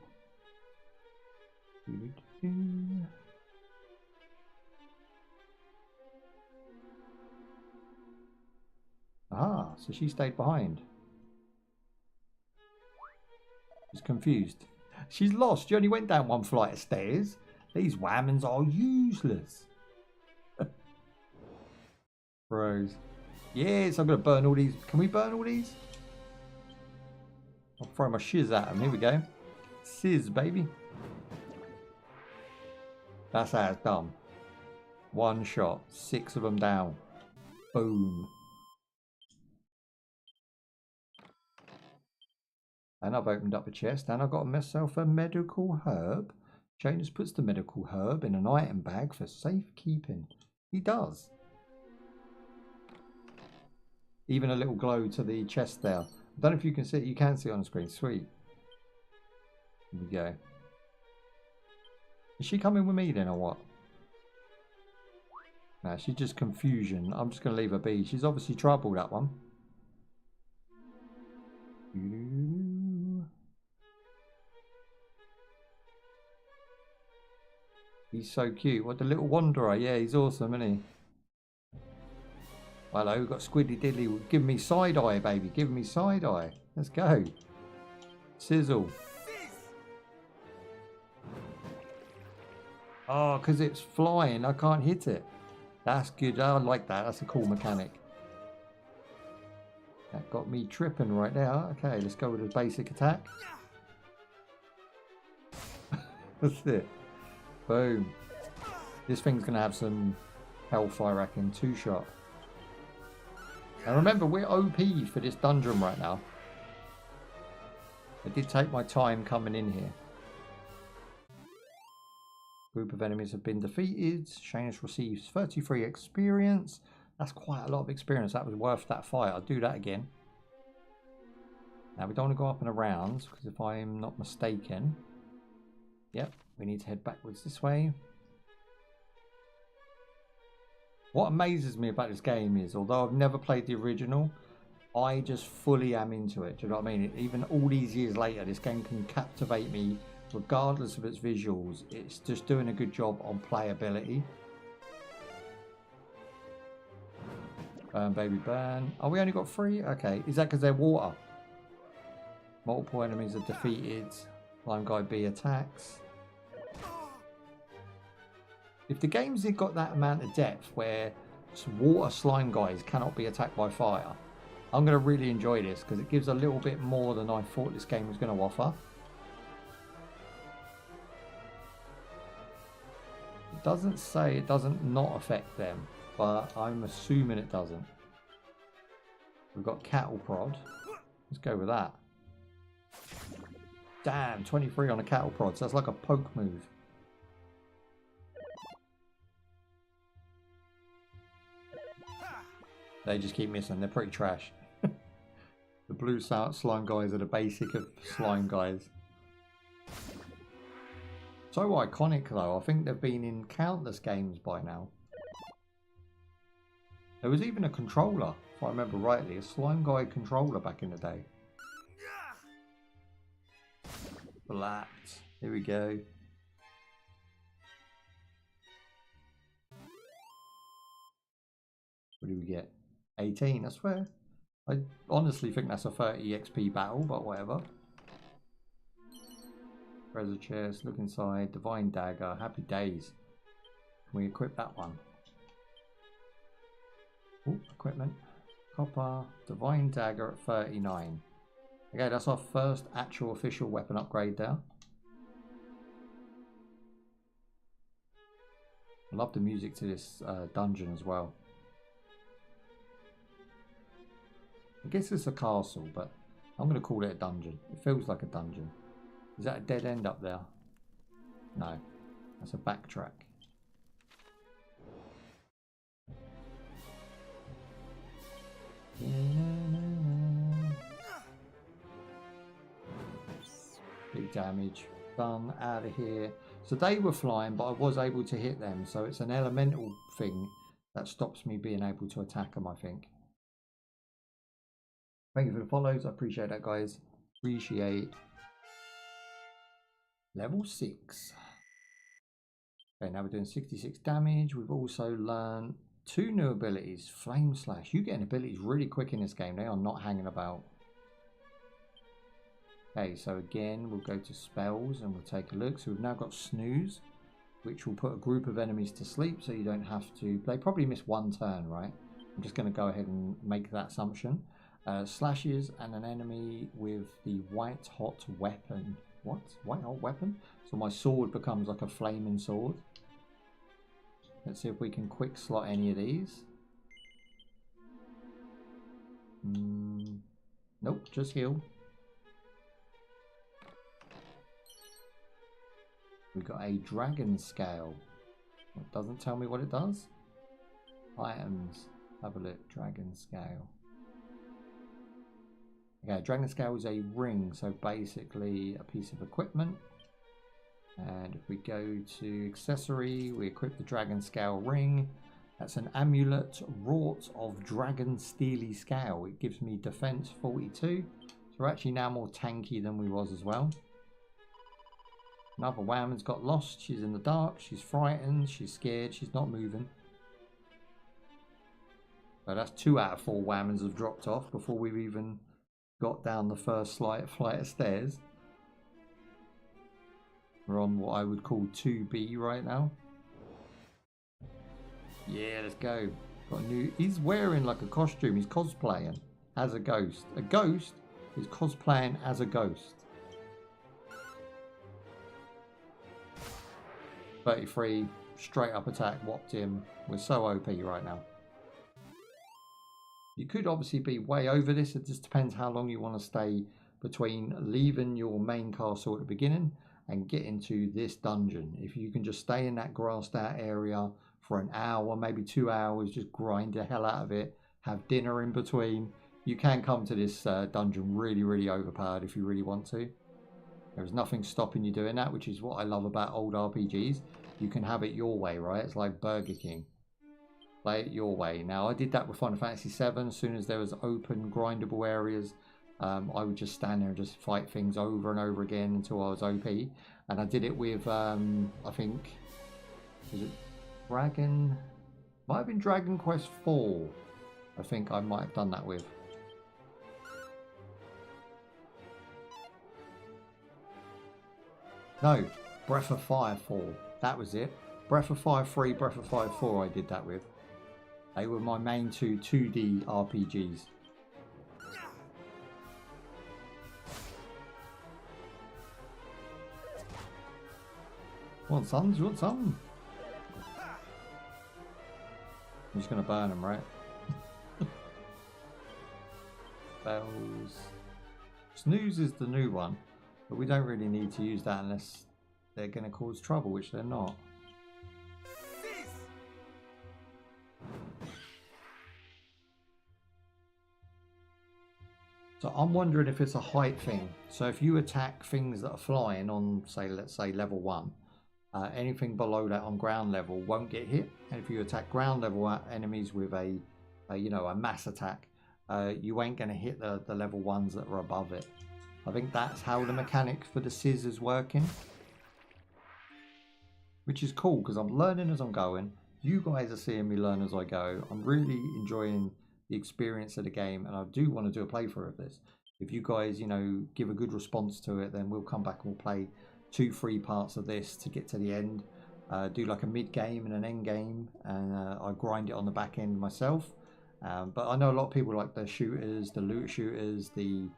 Ah, so she stayed behind. She's confused. She's lost. She only went down one flight of stairs. These whammons are useless. Bros. Yes, I'm going to burn all these. Can we burn all these? I'll throw my shiz at them. Here we go. Sizz, baby. That's how it's done. One shot. 6 of them down. Boom. And I've opened up a chest and I've got myself a medical herb. Shanuz puts the medical herb in an item bag for safekeeping. He does. Even a little glow to the chest there. I don't know if you can see it. You can see it on the screen. Sweet. Here we go. Is she coming with me then or what? No, she's just confusion. I'm just going to leave her be. She's obviously trouble, that one. He's so cute. What, the little wanderer? Yeah, he's awesome, isn't he? Hello, we've got Squiddy Diddly. Give me side eye, baby. Give me side eye. Let's go. Sizzle. Oh, because it's flying. I can't hit it. That's good. I like that. That's a cool mechanic. That got me tripping right there. Okay, let's go with the basic attack. That's it. Boom. This thing's going to have some health, I reckon. 2-shot. And remember, we're OP for this dungeon right now. I did take my time coming in here. Group of enemies have been defeated. Shanuz receives 33 experience. That's quite a lot of experience. That was worth that fight. I'll do that again. Now, we don't want to go up and around, because if I'm not mistaken... Yep, we need to head backwards this way. What amazes me about this game is, although I've never played the original, I just fully am into it. Do you know what I mean? Even all these years later, this game can captivate me regardless of its visuals. It's just doing a good job on playability. Burn, baby, burn. Oh, we only got 3? Okay. Is that because they're water? Multiple enemies are defeated. Slime Guy B attacks. If the game's got that amount of depth where water slime guys cannot be attacked by fire, I'm going to really enjoy this because it gives a little bit more than I thought this game was going to offer. It doesn't say it doesn't not affect them, but I'm assuming it doesn't. We've got cattle prod. Let's go with that. Damn, 23 on a cattle prod, so that's like a poke move. They just keep missing. They're pretty trash. The blue slime guys are the basic of slime guys. So iconic though. I think they've been in countless games by now. There was even a controller, if I remember rightly. A slime guy controller back in the day. Blacked. Here we go. What do we get? 18, I swear. I honestly think that's a 30 XP battle, but whatever. Treasure chest, look inside, divine dagger, happy days. Can we equip that one? Ooh, equipment. Copper, divine dagger at 39. Okay, that's our first actual official weapon upgrade there. I love the music to this dungeon as well. I guess it's a castle, but I'm going to call it a dungeon. It feels like a dungeon. Is that a dead end up there? No. That's a backtrack. Big damage. Done. Out of here. So they were flying, but I was able to hit them. So it's an elemental thing that stops me being able to attack them, I think. Thank you for the follows. I appreciate that, guys. Appreciate. Level 6. Okay, now we're doing 66 damage. We've also learned 2 new abilities. Flame Slash. You get abilities really quick in this game. They are not hanging about. Okay, so again, we'll go to spells and we'll take a look. So we've now got Snooze, which will put a group of enemies to sleep, so you don't have to... They probably miss one turn, right? I'm just going to go ahead and make that assumption. Slashes and an enemy with the white hot weapon. What? White hot weapon? So my sword becomes like a flaming sword. Let's see if we can quick slot any of these. Nope, just heal. We've got a dragon scale. It doesn't tell me what it does. Items. Have a look. Dragon scale. Okay, dragon scale is a ring, so basically a piece of equipment. And if we go to accessory, we equip the dragon scale ring. That's an amulet wrought of dragon steely scale. It gives me defense 42. So we're actually now more tanky than we was as well. Another Whammon's got lost. She's in the dark. She's frightened. She's scared. She's not moving. So that's 2 out of 4 Whammons have dropped off before we've even got down the first flight of stairs. We're on what I would call 2B right now. Yeah, let's go. Got a new... He's wearing like a costume. He's cosplaying as a ghost. A ghost is cosplaying as a ghost. 33, straight up attack, whopped him. We're so OP right now. You could obviously be way over this. It just depends how long you want to stay between leaving your main castle at the beginning and getting to this dungeon. If you can just stay in that grassed out area for an hour, maybe 2 hours, just grind the hell out of it, have dinner in between, you can come to this dungeon really overpowered if you really want to. There's nothing stopping you doing that, which is what I love about old RPGs. You can have it your way, right? It's like Burger King. Play it your way. Now, I did that with Final Fantasy VII. As soon as there was open, grindable areas, I would just stand there and just fight things over and over again until I was OP. And I did it with, I think, is it Dragon? Might have been Dragon Quest IV. I think I might have done that with. No, Breath of Fire 4. That was it. Breath of Fire 3, Breath of Fire 4 I did that with. They were my main 2 2D RPGs. Want some? Do you want some? I'm just going to burn them, right? Bells. Snooze is the new one. But we don't really need to use that unless they're going to cause trouble, which they're not. So I'm wondering if it's a height thing. So if you attack things that are flying on, say, let's say level 1, anything below that on ground level won't get hit. And if you attack ground level enemies with a mass attack, you ain't going to hit the level 1s that are above it. I think that's how the mechanic for the Sizz is working. Which is cool because I'm learning as I'm going. You guys are seeing me learn as I go. I'm really enjoying the experience of the game and I do want to do a playthrough of this. If you guys, give a good response to it, then we'll come back and we'll play 2-3 parts of this to get to the end. Do like a mid game and an end game, and I grind it on the back end myself. But I know a lot of people like the shooters, the looter shooters, the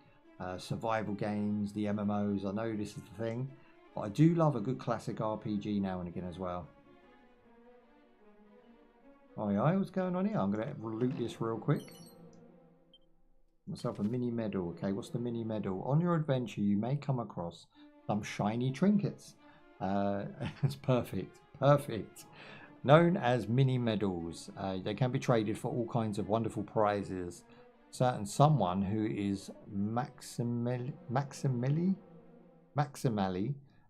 survival games, the MMOs. I know this is the thing, but I do love a good classic RPG now and again as well. Oh yeah, what's going on here? I'm going to loot this real quick. Myself a mini medal. Okay, what's the mini medal? On your adventure, you may come across some shiny trinkets. It's perfect. Perfect. Known as mini medals. They can be traded for all kinds of wonderful prizes. Someone who is maximally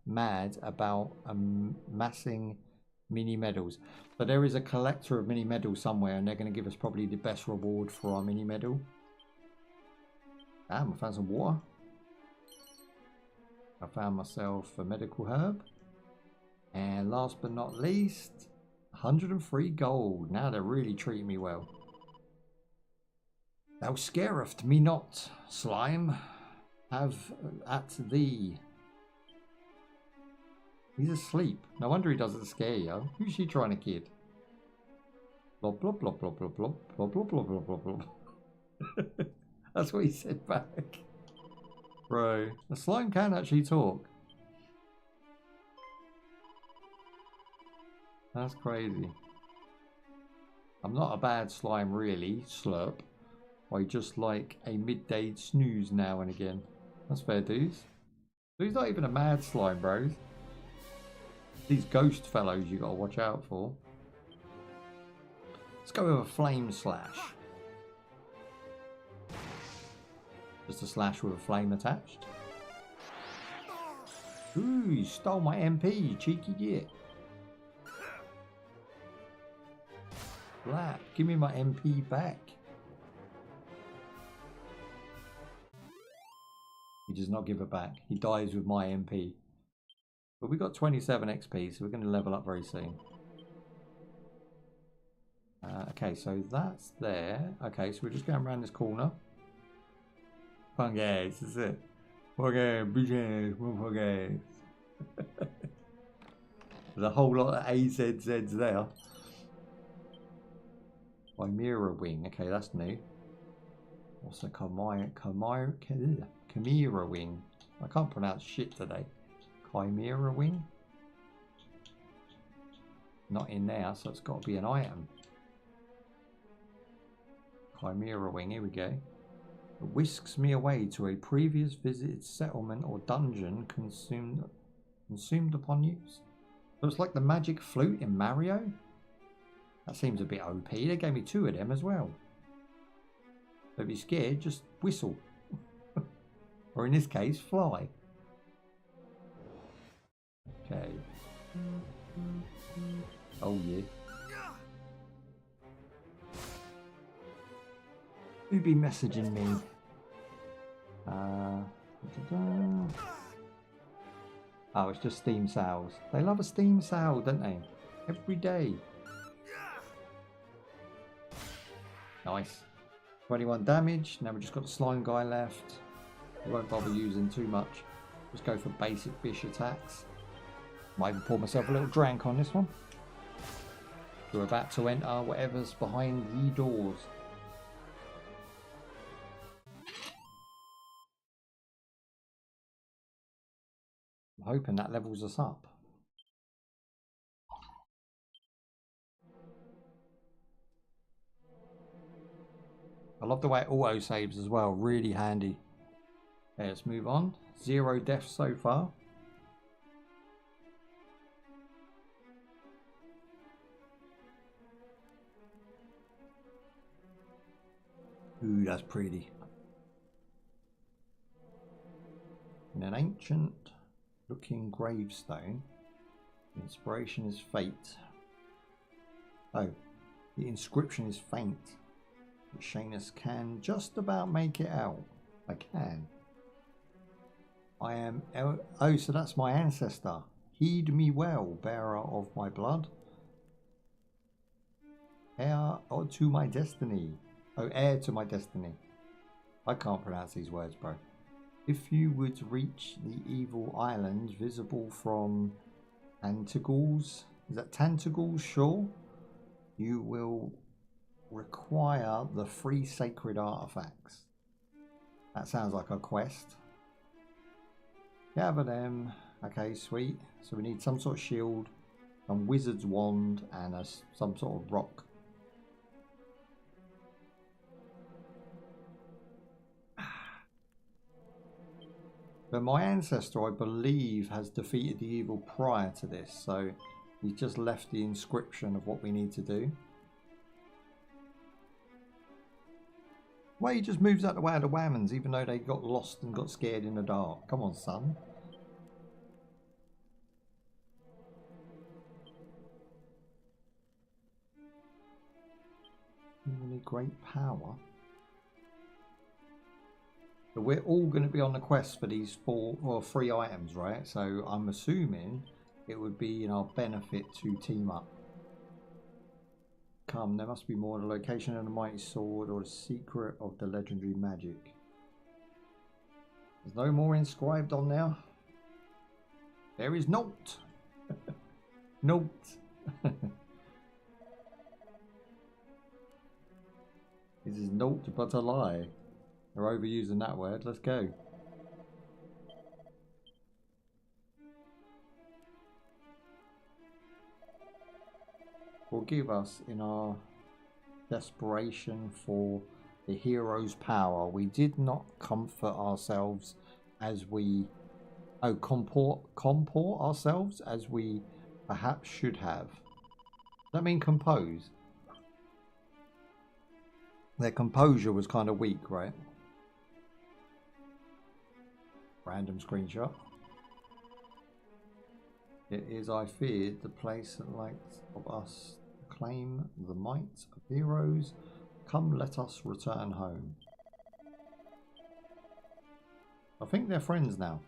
mad about amassing mini medals. But there is a collector of mini medals somewhere, and they're going to give us probably the best reward for our mini medal. Damn, I found some water. I found myself a medical herb. And last but not least, 103 gold. Now they're really treating me well. Thou scareth me not, slime. Have at thee. He's asleep. No wonder he doesn't scare you. Who's she trying to kid? Blob, blob, blob, blob, blob, blob, blob, blob, blob, blob, blob, blob. That's what he said back. Bro, the slime can actually talk. That's crazy. I'm not a bad slime really, slurp. I just like a midday snooze now and again. That's fair dues. He's not even a mad slime, bros. These ghost fellows you gotta watch out for. Let's go with a flame slash. Just a slash with a flame attached. Ooh, you stole my MP, you cheeky git. Black, give me my MP back. He does not give it back. He dies with my MP. But we got 27 XP, so we're going to level up very soon. Okay, so that's there. Okay, so we're just going around this corner. Come on, guys, this is it. Okay, guys. There's a whole lot of AZZs there. Chimera wing. Okay, that's new. What's a Chimera wing? I can't pronounce shit today. Chimera wing? Not in there, so it's got to be an item. Chimera wing, here we go. It whisks me away to a previous visited settlement or dungeon consumed upon use. So it's like the magic flute in Mario? That seems a bit OP. They gave me 2 of them as well. Don't be scared, just whistle. Or in this case, fly. Okay. Oh yeah. Who be messaging me? Oh, it's just Steam sales. They love a Steam sale, don't they? Every day. Nice. 21 damage. Now we've just got the slime guy left. I won't bother using too much. Just go for basic bish attacks. Might even pour myself a little drink on this one. We're about to enter whatever's behind the doors. I'm hoping that levels us up. I love the way it auto saves as well, really handy. Okay, let's move on. 0 deaths so far. Ooh, that's pretty. In an ancient looking gravestone, the inspiration is fate. Oh, the inscription is faint. Shanuz can just about make it out. I can. I am... Oh, so that's my ancestor. Heed me well, bearer of my blood. Heir to my destiny. Oh, heir to my destiny. I can't pronounce these words, bro. If you would reach the evil island visible from Tantagle's... Is that Tantagle's shore? You will require the 3 sacred artifacts. That sounds like a quest. Gather them. Okay, sweet. So we need some sort of shield, some wizard's wand, and some sort of rock. But my ancestor, I believe, has defeated the evil prior to this, so he's just left the inscription of what we need to do. Well, he just moves out the way of the whammons, even though they got lost and got scared in the dark. Come on, son. Really great power. But we're all going to be on the quest for these 3 items, right? So I'm assuming it would be in our benefit to team up. Come, there must be more. The location of the mighty sword or the secret of the legendary magic. There's no more inscribed on there. There is note. Note. This is naught but a lie. They're overusing that word. Let's go. Forgive us in our desperation for the hero's power. We did not comfort ourselves as we... Oh, comport ourselves as we perhaps should have. Does that mean compose? Their composure was kind of weak, right? Random screenshot. It is, I feared, the place that likes of us claim the might of heroes. Come, let us return home. I think they're friends now.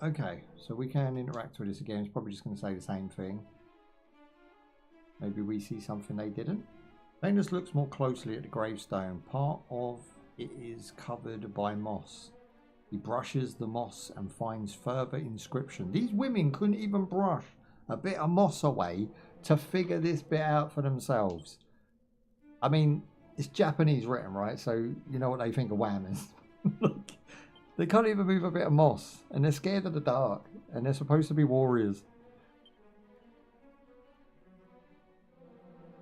Okay, so we can interact with this again. It's probably just going to say the same thing. Maybe we see something they didn't. Venus looks more closely at the gravestone. Part of it is covered by moss. He brushes the moss and finds further inscription. These women couldn't even brush a bit of moss away to figure this bit out for themselves. I mean, it's Japanese written, right? So you know what they think of whammers. Look, they can't even move a bit of moss, and they're scared of the dark, and they're supposed to be warriors.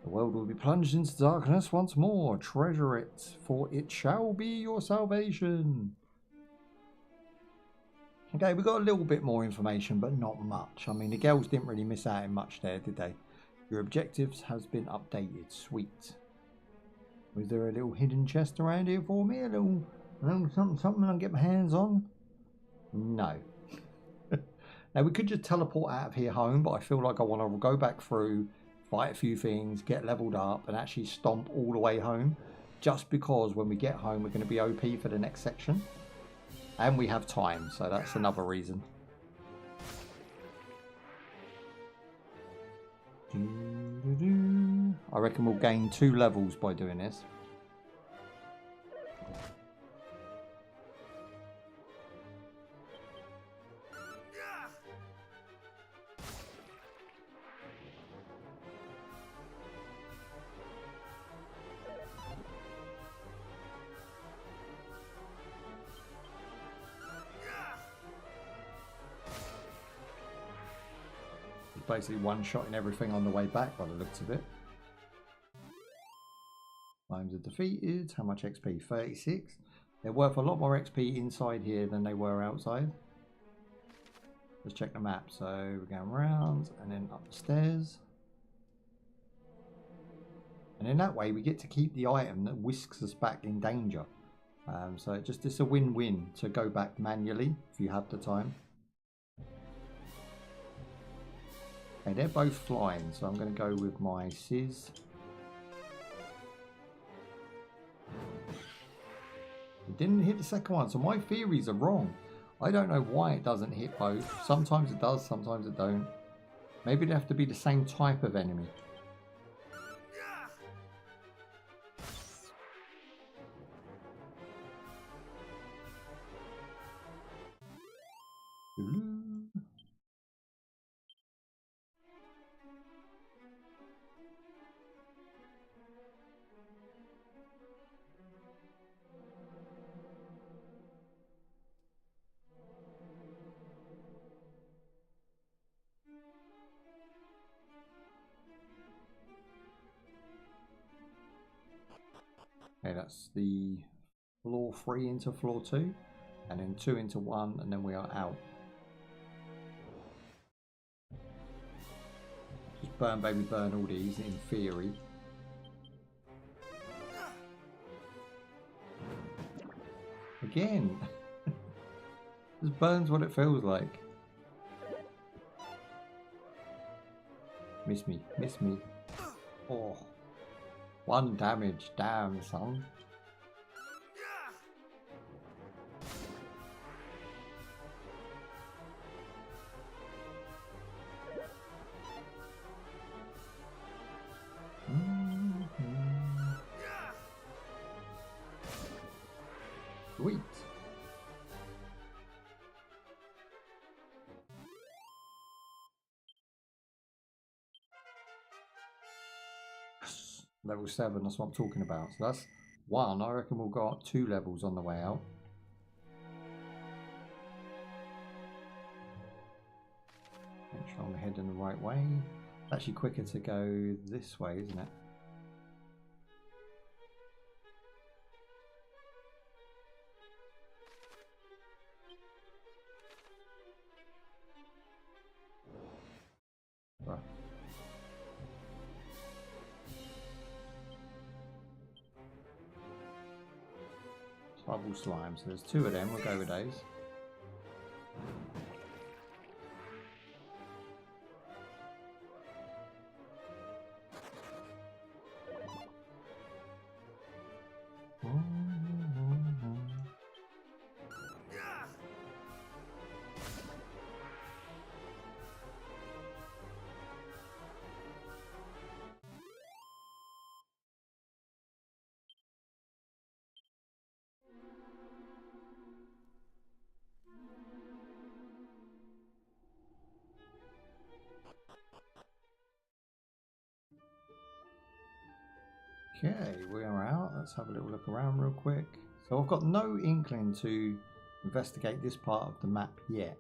The world will be plunged into darkness once more. Treasure it, for it shall be your salvation. Okay, we got a little bit more information, but not much. I mean, the girls didn't really miss out on much there, did they? Your objectives has been updated. Sweet. Was there a little hidden chest around here for me? A little something I can get my hands on? No. Now, we could just teleport out of here home, but I feel like I want to go back through, fight a few things, get leveled up, and actually stomp all the way home. Just because when we get home, we're going to be OP for the next section. And we have time, so that's another reason. I reckon we'll gain 2 levels by doing this. Basically one-shotting everything on the way back by the looks of it. Times are defeated. How much XP? 36. They're worth a lot more XP inside here than they were outside. Let's check the map. So we're going round and then up the stairs. And in that way we get to keep the item that whisks us back in danger. So it's a win-win to go back manually if you have the time. Okay, they're both flying, so I'm going to go with my Sizz. It didn't hit the second one, so my theories are wrong. I don't know why it doesn't hit both. Sometimes it does, sometimes it don't. Maybe they have to be the same type of enemy. Okay, that's the floor 3 into floor 2, and then 2 into 1, and then we are out. Just burn, baby, burn all these in theory. Again, just burns what it feels like. Miss me, miss me. Oh. 1 damage, damn son. Sweet. Level 7, that's what I'm talking about. So that's 1. I reckon we'll go up 2 levels on the way out. Make sure I'm heading the right way. It's actually quicker to go this way, isn't it? Right. Bubble slime, so there's 2 of them, we'll go with those. Okay, we are out. Let's have a little look around real quick. So I've got no inkling to investigate this part of the map yet,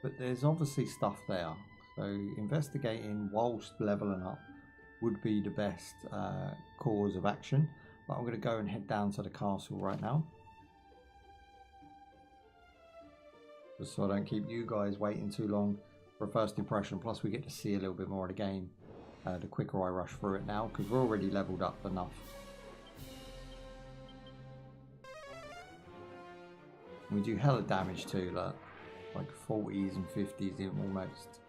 but there's obviously stuff there. So investigating whilst leveling up would be the best course of action. But I'm going to go and head down to the castle right now, just so I don't keep you guys waiting too long for a first impression. Plus we get to see a little bit more of the game the quicker I rush through it now, because we're already leveled up enough. We do hella damage too, like 40s and 50s even almost.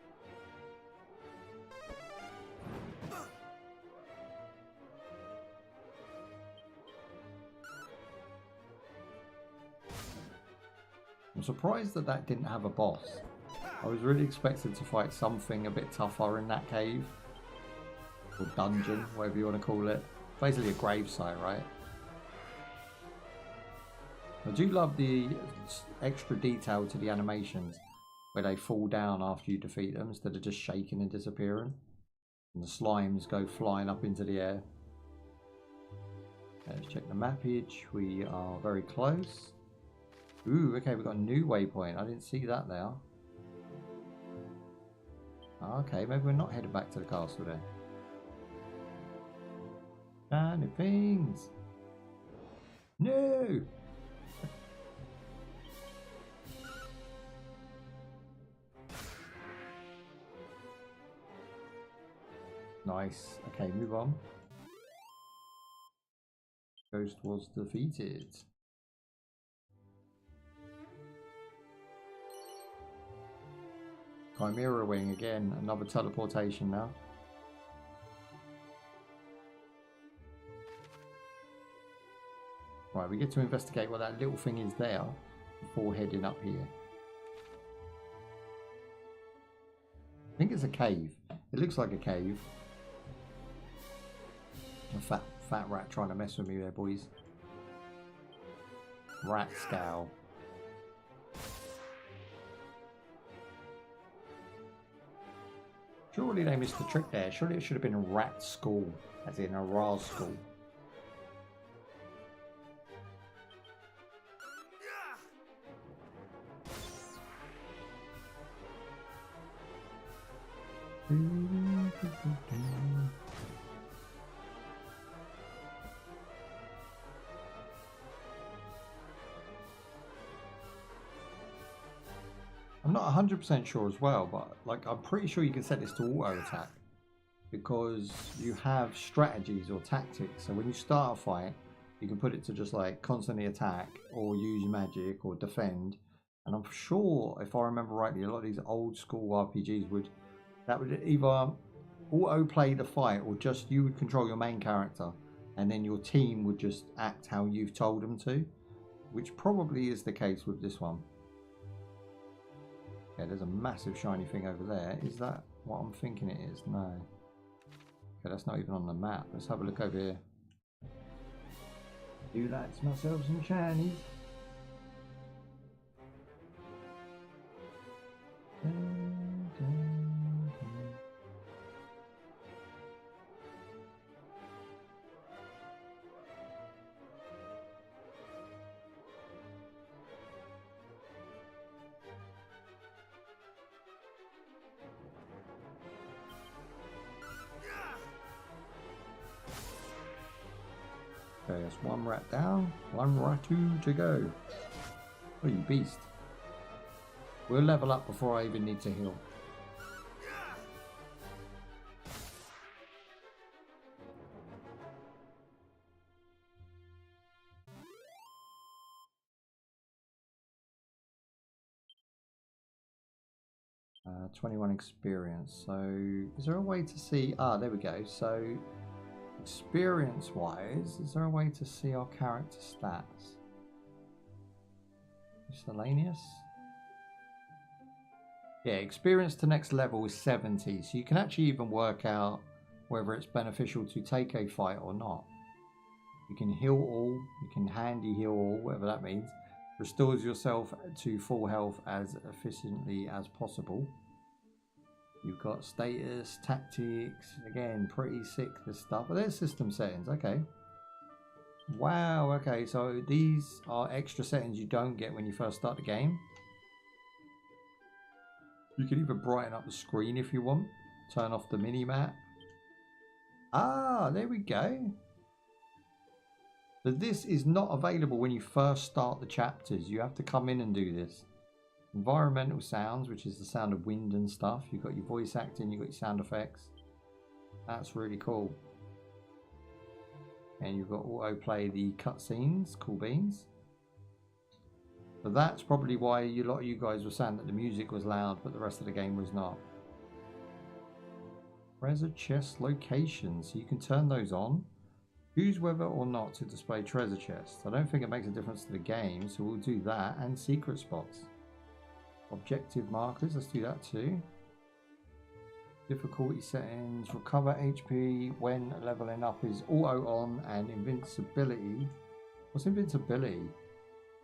I'm surprised that that didn't have a boss. I was really expected to fight something a bit tougher in that cave. Or dungeon, whatever you want to call it. Basically a gravesite, right? I do love the extra detail to the animations where they fall down after you defeat them instead of just shaking and disappearing. And the slimes go flying up into the air. Let's check the mappage. We are very close. Ooh, okay, we've got a new waypoint. I didn't see that there. Okay, maybe we're not headed back to the castle then. Shiny things. No. Nice. Okay, move on. Ghost was defeated. Chimera wing again. Another teleportation now. Right, we get to investigate what that little thing is there before heading up here. I think it's a cave. It looks like a cave. A fat rat trying to mess with me there, boys. Rat scowl. Surely they missed the trick there. Surely it should have been a rat school, as in a raw school. I'm not 100% sure as well, but like I'm pretty sure you can set this to auto attack because you have strategies or tactics. So when you start a fight, you can put it to just like constantly attack or use magic or defend. And I'm sure, if I remember rightly, a lot of these old school RPGs would either auto-play the fight, or just you would control your main character and then your team would just act how you've told them to, which probably is the case with this one. Yeah, there's a massive shiny thing over there. Is that what I'm thinking it is? No. Okay, that's not even on the map. Let's have a look over here. Do that to myself some shinies. Okay, that's one rat down, one ratu to go. Oh, you beast. We'll level up before I even need to heal. 21 experience. So is there a way to see? Ah, there we go. So experience wise, is there a way to see our character stats? Miscellaneous. Yeah, experience to next level is 70. So you can actually even work out whether it's beneficial to take a fight or not. You can heal all, you can handy heal all, whatever that means. Restores yourself to full health as efficiently as possible. You've got status, tactics, again, pretty sick this stuff. But there's system settings, okay. Wow, okay, so these are extra settings you don't get when you first start the game. You can even brighten up the screen if you want. Turn off the mini-map. Ah, there we go. But this is not available when you first start the chapters. You have to come in and do this. Environmental sounds, which is the sound of wind and stuff. You've got your voice acting, you've got your sound effects. That's really cool. And you've got auto-play the cutscenes, cool beans. So that's probably why a lot of you guys were saying that the music was loud, but the rest of the game was not. Treasure chest locations, so you can turn those on. Choose whether or not to display treasure chests. I don't think it makes a difference to the game, so we'll do that. And secret spots. Objective markers, let's do that too. Difficulty settings, recover HP when leveling up is auto on, and invincibility. What's invincibility?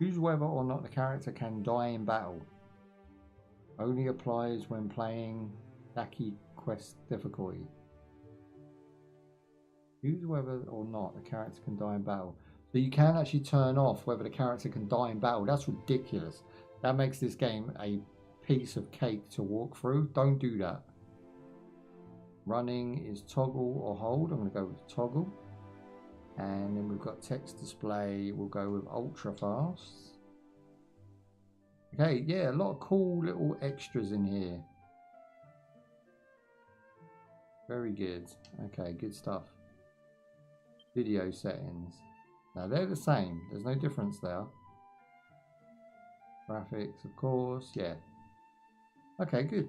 Choose whether or not the character can die in battle. Only applies when playing Daki quest difficulty. Choose whether or not the character can die in battle. So you can actually turn off whether the character can die in battle. That's ridiculous. That makes this game a piece of cake to walk through. Don't do that. Running is toggle or hold. I'm going to go with toggle. And then we've got text display. We'll go with ultra fast. Okay, yeah, a lot of cool little extras in here. Very good. Okay, good stuff. Video settings. Now they're the same. There's no difference there. Graphics, of course. Yeah. Okay, good.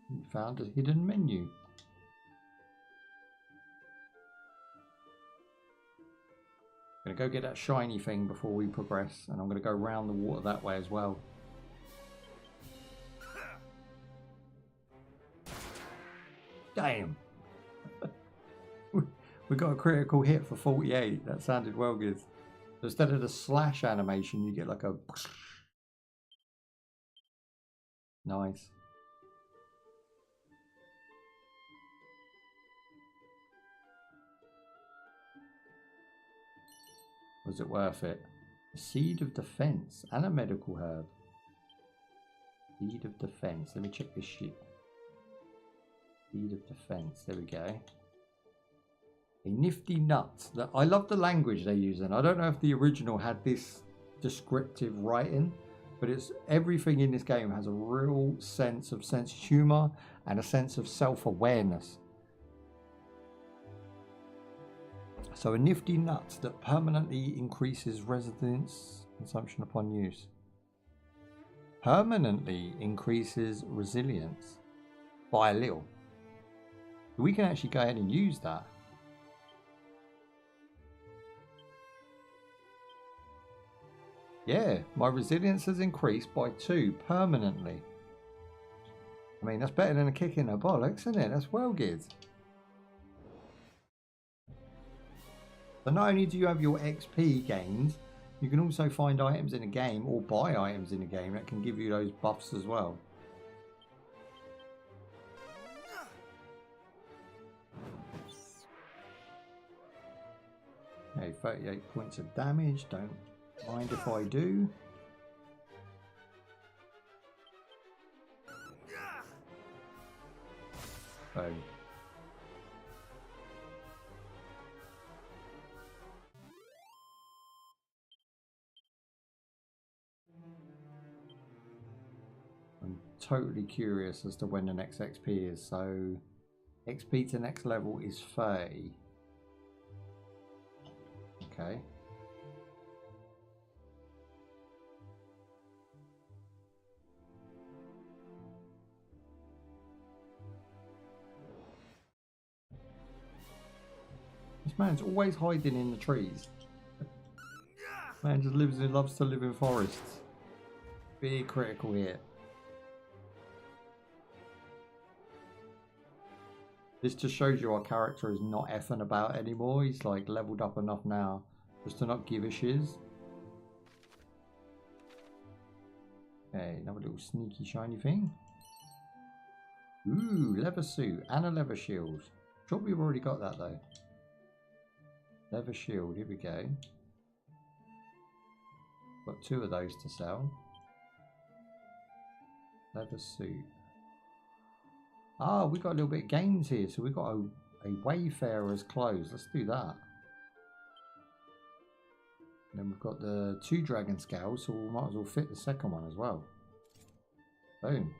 You found a hidden menu. I'm going to go get that shiny thing before we progress, and I'm going to go around the water that way as well. Damn. We got a critical hit for 48. That sounded well good. So instead of the slash animation, you get like a... Nice. Was it worth it? A seed of defense and a medical herb. Seed of defense. Let me check this shit. Seed of defense. There we go. A nifty nut. I love the language they use, and I don't know if the original had this descriptive writing, but it's everything in this game has a real sense of humor and a sense of self-awareness. So a nifty nut that permanently increases residence consumption upon use. Permanently increases resilience by a little. We can actually go ahead and use that. Yeah, my resilience has increased by 2 permanently. I mean, that's better than a kick in the bollocks, isn't it? That's well good. So not only do you have your XP gains, you can also find items in a game or buy items in a game that can give you those buffs as well. Okay, 38 points of damage. Don't mind if I do. Oh. I'm totally curious as to when the next XP is. So XP to next level is 30. Okay. This man's always hiding in the trees. Man just loves to live in forests. Big critical hit. This just shows you our character is not effing about anymore. He's like leveled up enough now just to not give a shiz. Okay, another little sneaky shiny thing. Ooh, leather suit and a leather shield. Sure, we've already got that though. Leather shield, here we go. Got 2 of those to sell. Leather suit. Ah, we got a little bit of gains here, so we got a wayfarer's clothes. Let's do that. And then we've got the 2 dragon scales, so we might as well fit the second one as well. Boom.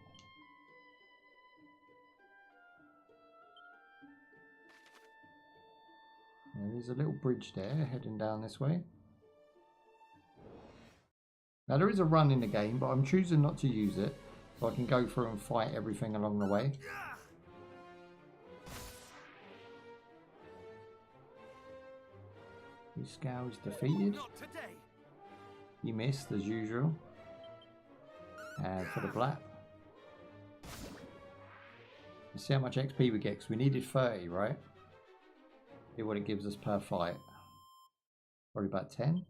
There is a little bridge there heading down this way. Now there is a run in the game, but I'm choosing not to use it, so I can go through and fight everything along the way. His scout is defeated. He missed as usual. And for the black. Let's see how much XP we get, because we needed 30, right? See what it gives us per fight. Probably about 10.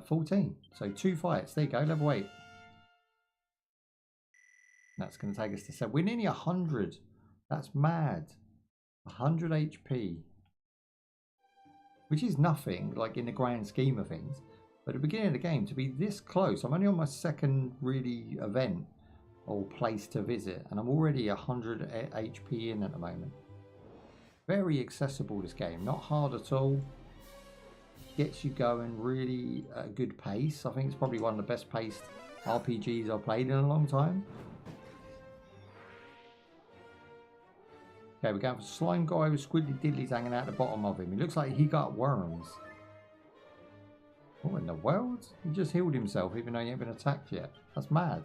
14. So 2 fights. There you go, level 8. That's going to take us to 7. We're nearly 100. That's mad. 100 HP. Which is nothing, like in the grand scheme of things. But at the beginning of the game, to be this close, I'm only on my second really event or place to visit, and I'm already 100 HP in at the moment. Very accessible, this game, not hard at all. Gets you going really at a good pace. I think it's probably one of the best paced RPGs I've played in a long time. Okay, we're going for slime guy with squiddly diddlies hanging out the bottom of him. He looks like he got worms. What in the world? He just healed himself even though he ain't been attacked yet. That's mad.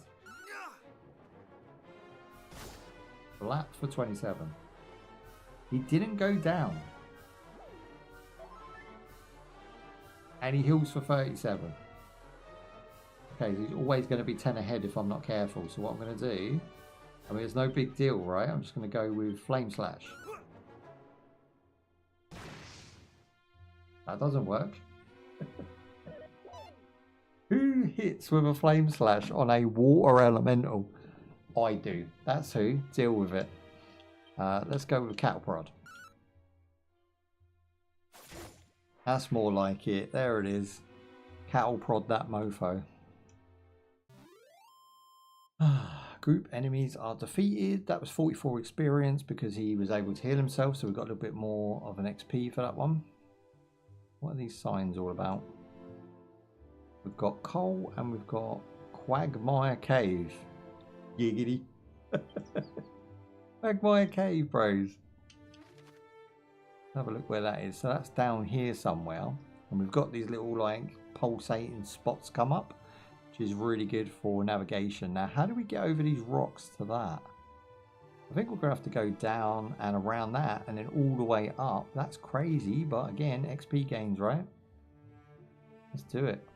Flat for 27. He didn't go down. And he heals for 37. Okay, so he's always going to be 10 ahead if I'm not careful. So what I'm going to do... I mean, it's no big deal, right? I'm just going to go with Flame Slash. That doesn't work. Who hits with a Flame Slash on a water elemental? I do. That's who. Deal with it. Let's go with Cattle Prod. That's more like it. There it is. Cattle Prod that mofo. Group enemies are defeated. That was 44 experience because he was able to heal himself, so we got a little bit more of an XP for that one. What are these signs all about? We've got coal and we've got Quagmire Cave. Giggity. Quagmire Cave, bros. Have a look where that is. So that's down here somewhere, and we've got these little like pulsating spots come up, which is really good for navigation. Now, how do we get over these rocks to that? I think we're going to have to go down and around that and then all the way up. That's crazy, but again, XP gains, right? Let's do it.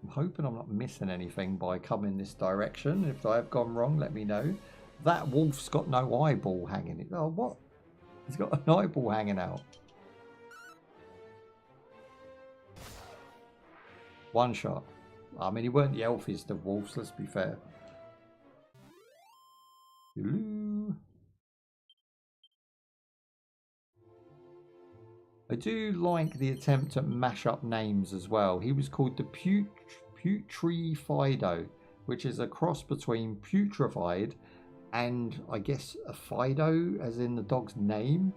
I'm hoping I'm not missing anything by coming this direction. If I have gone wrong, let me know. That wolf's got no eyeball hanging. Oh, what? He's got an eyeball hanging out. One shot. I mean, he weren't the elfiest of wolves, let's be fair. Hello. I do like the attempt to mash up names as well. He was called the Putrefido, which is a cross between putrefied and I guess a Fido, as in the dog's name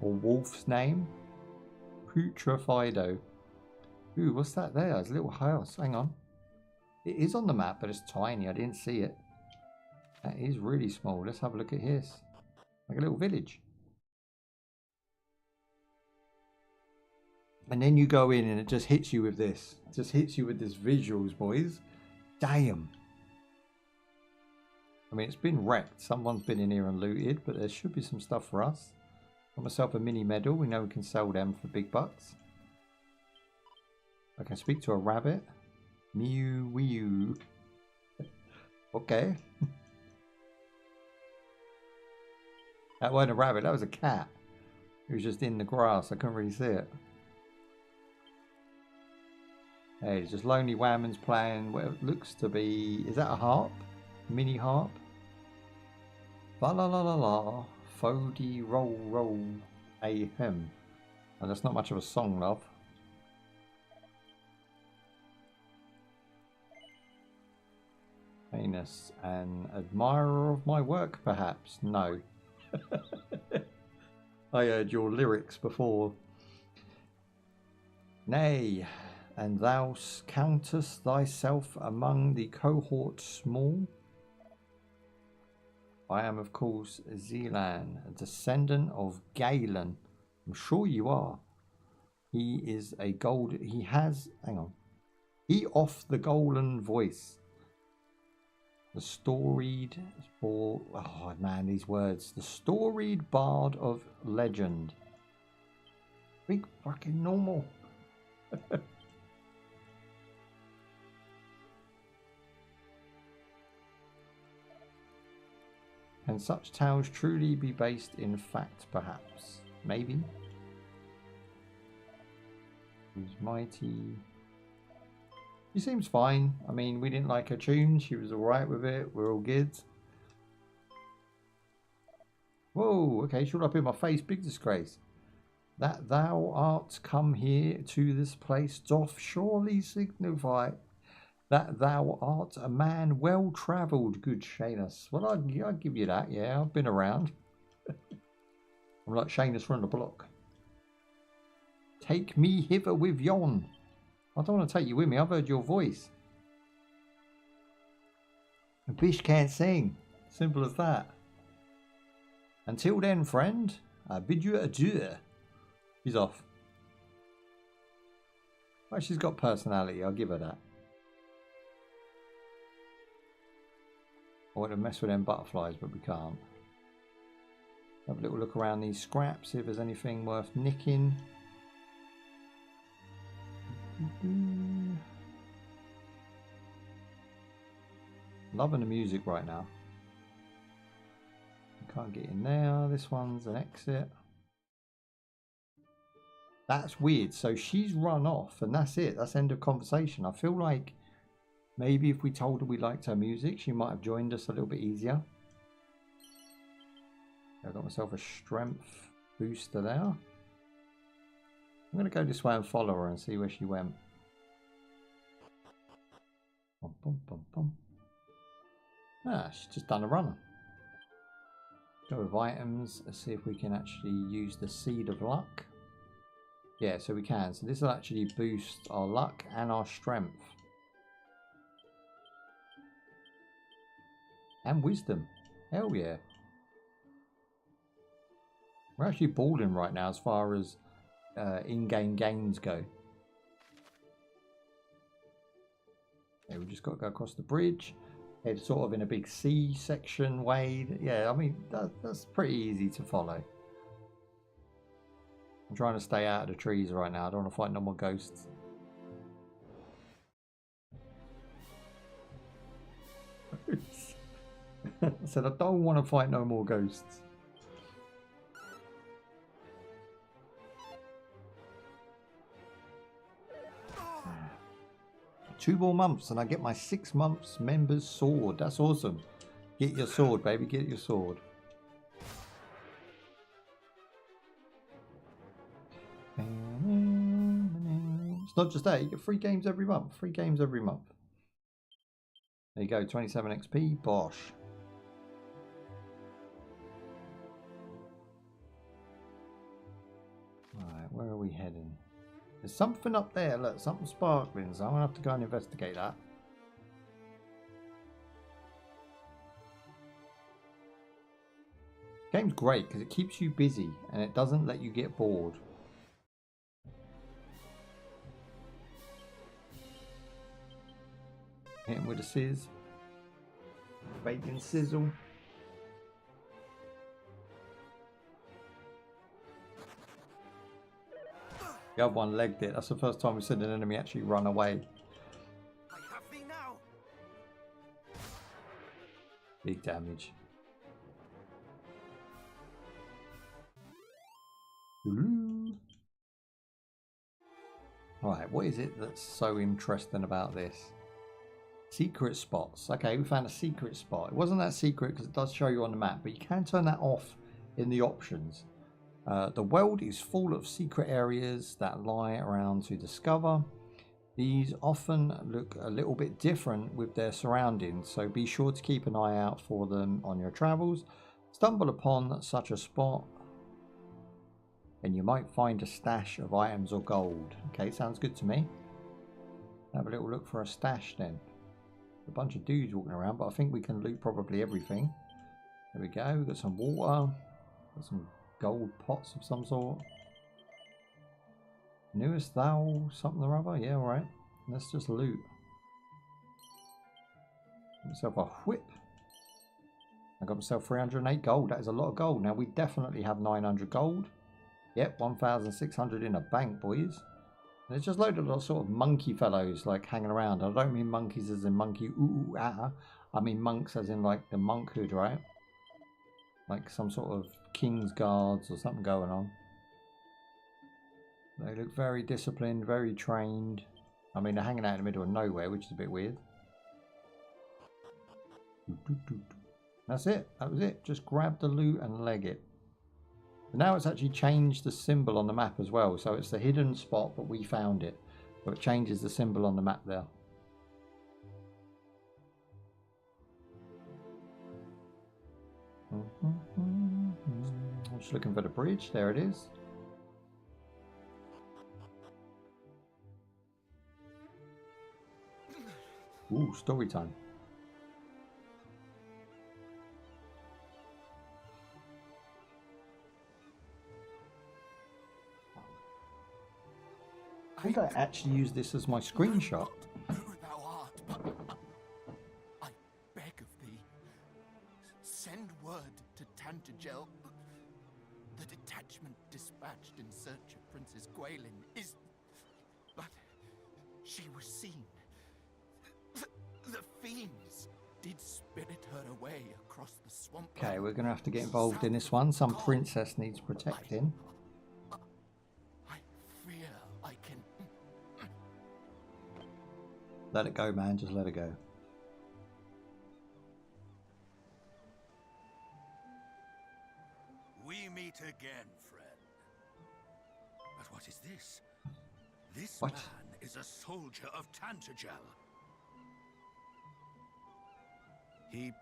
or wolf's name. Putrefido. Ooh, what's that there? It's a little house. Hang on. It is on the map, but it's tiny. I didn't see it. That is really small. Let's have a look at his. Like a little village. And then you go in and it just hits you with this. It just hits you with this visuals, boys. Damn. I mean, it's been wrecked. Someone's been in here and looted, but there should be some stuff for us. Got myself a mini medal. We know we can sell them for big bucks. I can speak to a rabbit. Mew wee. Okay. That wasn't a rabbit, that was a cat. It was just in the grass. I couldn't really see it. Hey, it's just Lonely Whammon's playing what it looks to be. Is that a harp? Mini harp? La la la la la. Fody roll roll ahem. Oh, that's not much of a song, love. Anus, an admirer of my work, perhaps? No. I heard your lyrics before. Nay, and thou countest thyself among the cohort small? I am, of course, Zealan, a descendant of Galen. I'm sure you are. He is a gold. He has. Hang on. He off the golden voice. The storied for. Oh man, these words. The storied bard of legend. Big fucking normal. Can such tales truly be based in fact, perhaps? Maybe. Who's mighty? She seems fine. I mean, we didn't like her tune. She was alright with it. We're all good. Whoa, okay, shut up in my face. Big disgrace. That thou art come here to this place doth surely signify that thou art a man well travelled, good Shanuz. Well, I'll give you that, yeah. I've been around. I'm like Shanuz from the block. Take me hither with yon. I don't want to take you with me. I've heard your voice. A bitch can't sing. Simple as that. Until then, friend, I bid you adieu. She's off. Well, she's got personality. I'll give her that. I want to mess with them butterflies, but we can't. Have a little look around these scraps, see if there's anything worth nicking. Loving the music right now. Can't get in there. This one's an exit. That's weird. So she's run off and that's it. That's end of conversation. I feel like maybe if we told her we liked her music, she might have joined us a little bit easier. I got myself a strength booster there. I'm going to go this way and follow her and see where she went. Bum, bum, bum, bum. Ah, she's just done a runner. Go with items. Let's see if we can actually use the Seed of Luck. Yeah, so we can. So this will actually boost our luck and our strength. And wisdom. Hell yeah. We're actually balling right now as far as in-game gains go. Okay, we just got to go across the bridge. Head sort of in a big C section way. Yeah, I mean, that's pretty easy to follow. I'm trying to stay out of the trees right now. I don't want to fight no more ghosts. I said I don't want to fight no more ghosts. 2 more months and I get my 6 months member's sword. That's awesome. Get your sword, baby. Get your sword. It's not just that. You get 3 games every month. 3 games every month. There you go. 27 XP. Bosh. Alright, where are we heading? There's something up there. Look, something sparkling. So I'm going to have to go and investigate that. Game's great because it keeps you busy and it doesn't let you get bored. Hit him with a sizz. Bacon sizzle. The other one legged it. That's the first time we've seen an enemy actually run away. I have thee now. Big damage. Right, what is it that's so interesting about this? Secret spots. Okay, we found a secret spot. It wasn't that secret because it does show you on the map, but you can turn that off in the options. The world is full of secret areas that lie around to discover. These often look a little bit different with their surroundings, so be sure to keep an eye out for them on your travels. Stumble upon such a spot and you might find a stash of items or gold. Okay, sounds good to me. Have a little look for a stash then. A bunch of dudes walking around, but I think we can loot probably everything. There we go. We've got some water. Got some gold pots of some sort. Knewest thou something or other? Yeah, alright. Let's just loot. Got myself a whip. I got myself 308 gold. That is a lot of gold. Now we definitely have 900 gold. Yep, 1,600 in a bank, boys. And there's just loaded of sort of monkey fellows like hanging around. I don't mean monkeys as in monkey ooh ooh ah. I mean monks as in like the monkhood, right? Like some sort of king's guards or something going on. They look very disciplined, very trained. I mean, they're hanging out in the middle of nowhere, which is a bit weird. That's it. That was it. Just grab the loot and leg it. But now it's actually changed the symbol on the map as well. So it's the hidden spot, but we found it. So it changes the symbol on the map there. I'm just looking for the bridge. There it is. Ooh, story time. I think I actually use this as my screenshot. Who thou art, but I beg of thee, send word to Tantagel. The detachment dispatched in search of Princess Gwaelin is... But she was seen. The fiends did spirit her away across the swamp. Okay, we're going to have to get involved in this one. Some princess needs protecting. I fear I can... Let it go, man. Just let it go. We meet again, friend. But what is this? This What? man is a soldier of Tantagel. He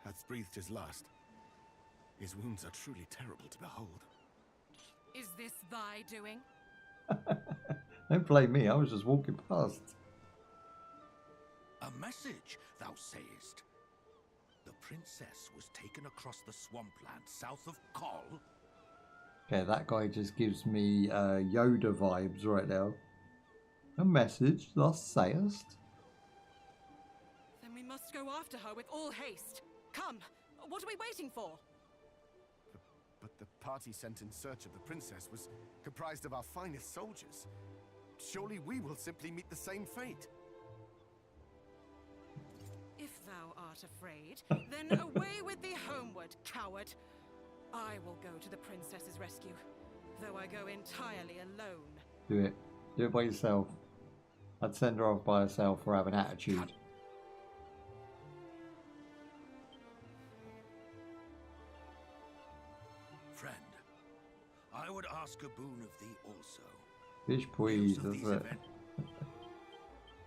hath breathed his last. His wounds are truly terrible to behold. Is this thy doing? Don't blame me. I was just walking past. A message, thou sayest. The princess was taken across the swampland south of Kol. Okay, that guy just gives me Yoda vibes right now. A message, thus sayest. must go after her with all haste. Come, what are we waiting for? But the party sent in search of the princess was comprised of our finest soldiers. Surely we will simply meet the same fate. If thou art afraid, then away with thee homeward, coward. I will go to the princess's rescue, though I go entirely alone. Do it. Do it by yourself. I'd send her off by herself for having attitude. Friend, I would ask a boon of thee also. Fish please, does it?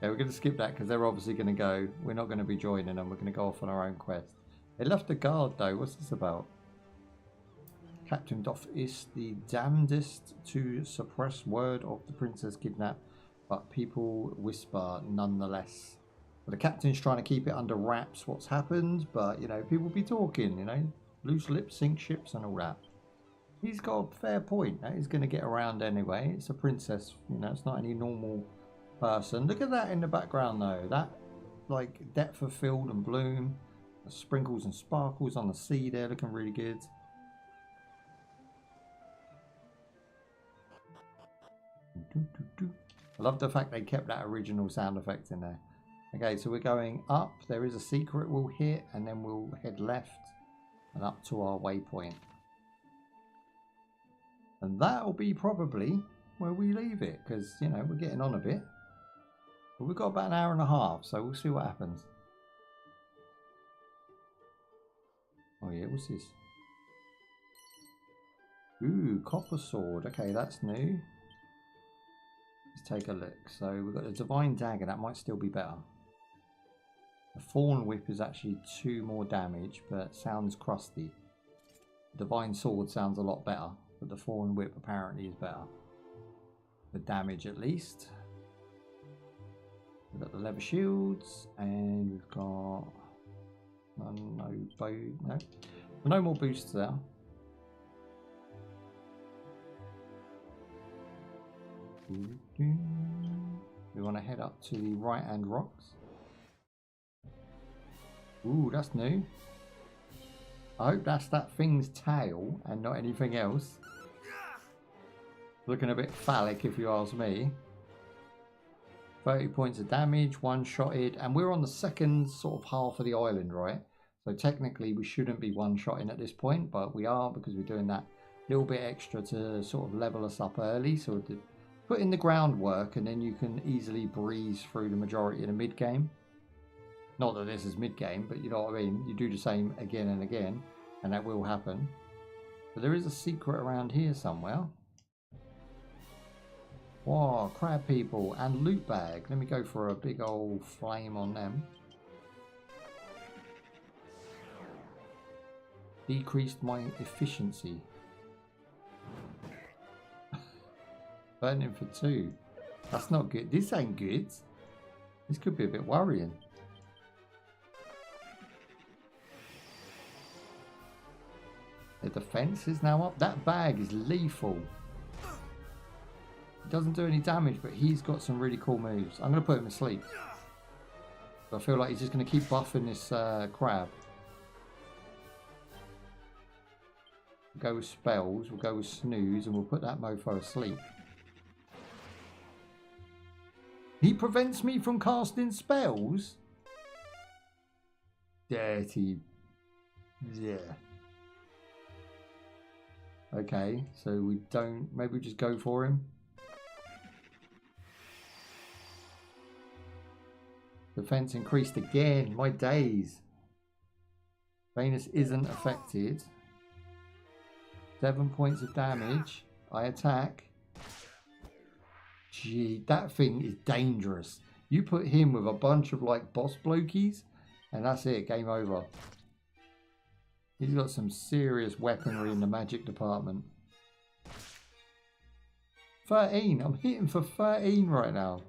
Yeah, we're going to skip that because they're obviously going to go. We're not going to be joining them. We're going to go off on our own quest. They left a guard though. What's this about? Captain Doff is the damnedest to suppress word of the princess kidnap, but people whisper nonetheless. But the captain's trying to keep it under wraps what's happened, but you know, people be talking, you know, loose lips sink ships and all that. He's got a fair point. That is going to get around anyway. It's a princess, you know, it's not any normal person. Look at that in the background though. That like depth of field and bloom, the sprinkles and sparkles on the sea there, looking really good. I love the fact they kept that original sound effect in there. Okay, so we're going up. There is a secret we'll hit, and then we'll head left and up to our waypoint. And that'll be probably where we leave it, because, you know, we're getting on a bit. But we've got about an hour and a half, so we'll see what happens. Oh yeah, what's this? Ooh, copper sword. Okay, that's new. Let's take a look. So we've got a divine dagger. That might still be better. The thorn whip is actually 2 more damage, but sounds crusty. The divine sword sounds a lot better, but the thorn whip apparently is better. The damage at least. We've got the leather shields, and we've got no more boosts there. We want to head up to the right hand rocks. Ooh, that's new. I hope that's that thing's tail and not anything else. Looking a bit phallic if you ask me. 30 points of damage, one-shotted, and we're on the second sort of half of the island, right? So technically we shouldn't be one-shotting at this point, but we are because we're doing that little bit extra to sort of level us up early. So to put in the groundwork, and then you can easily breeze through the majority of the mid-game. Not that this is mid-game, but you know what I mean? You do the same again and again, and that will happen. But there is a secret around here somewhere. Wow, crab people and loot bag. Let me go for a big old flame on them. Decreased my efficiency. Burning for 2. That's not good. This ain't good. This could be a bit worrying. The defense is now up. That bag is lethal. It doesn't do any damage, but he's got some really cool moves. I'm going to put him to sleep. I feel like he's just going to keep buffing this crab. We'll go with spells. We'll go with snooze, and we'll put that mofo asleep. He prevents me from casting spells? Dirty. Yeah. Okay, so we don't... Maybe we just go for him. Defense increased again. My days. Venus isn't affected. 7 points of damage. I attack. Gee, that thing is dangerous. You put him with a bunch of like boss blokies, and that's it. Game over. He's got some serious weaponry in the magic department. 13. I'm hitting for 13 right now.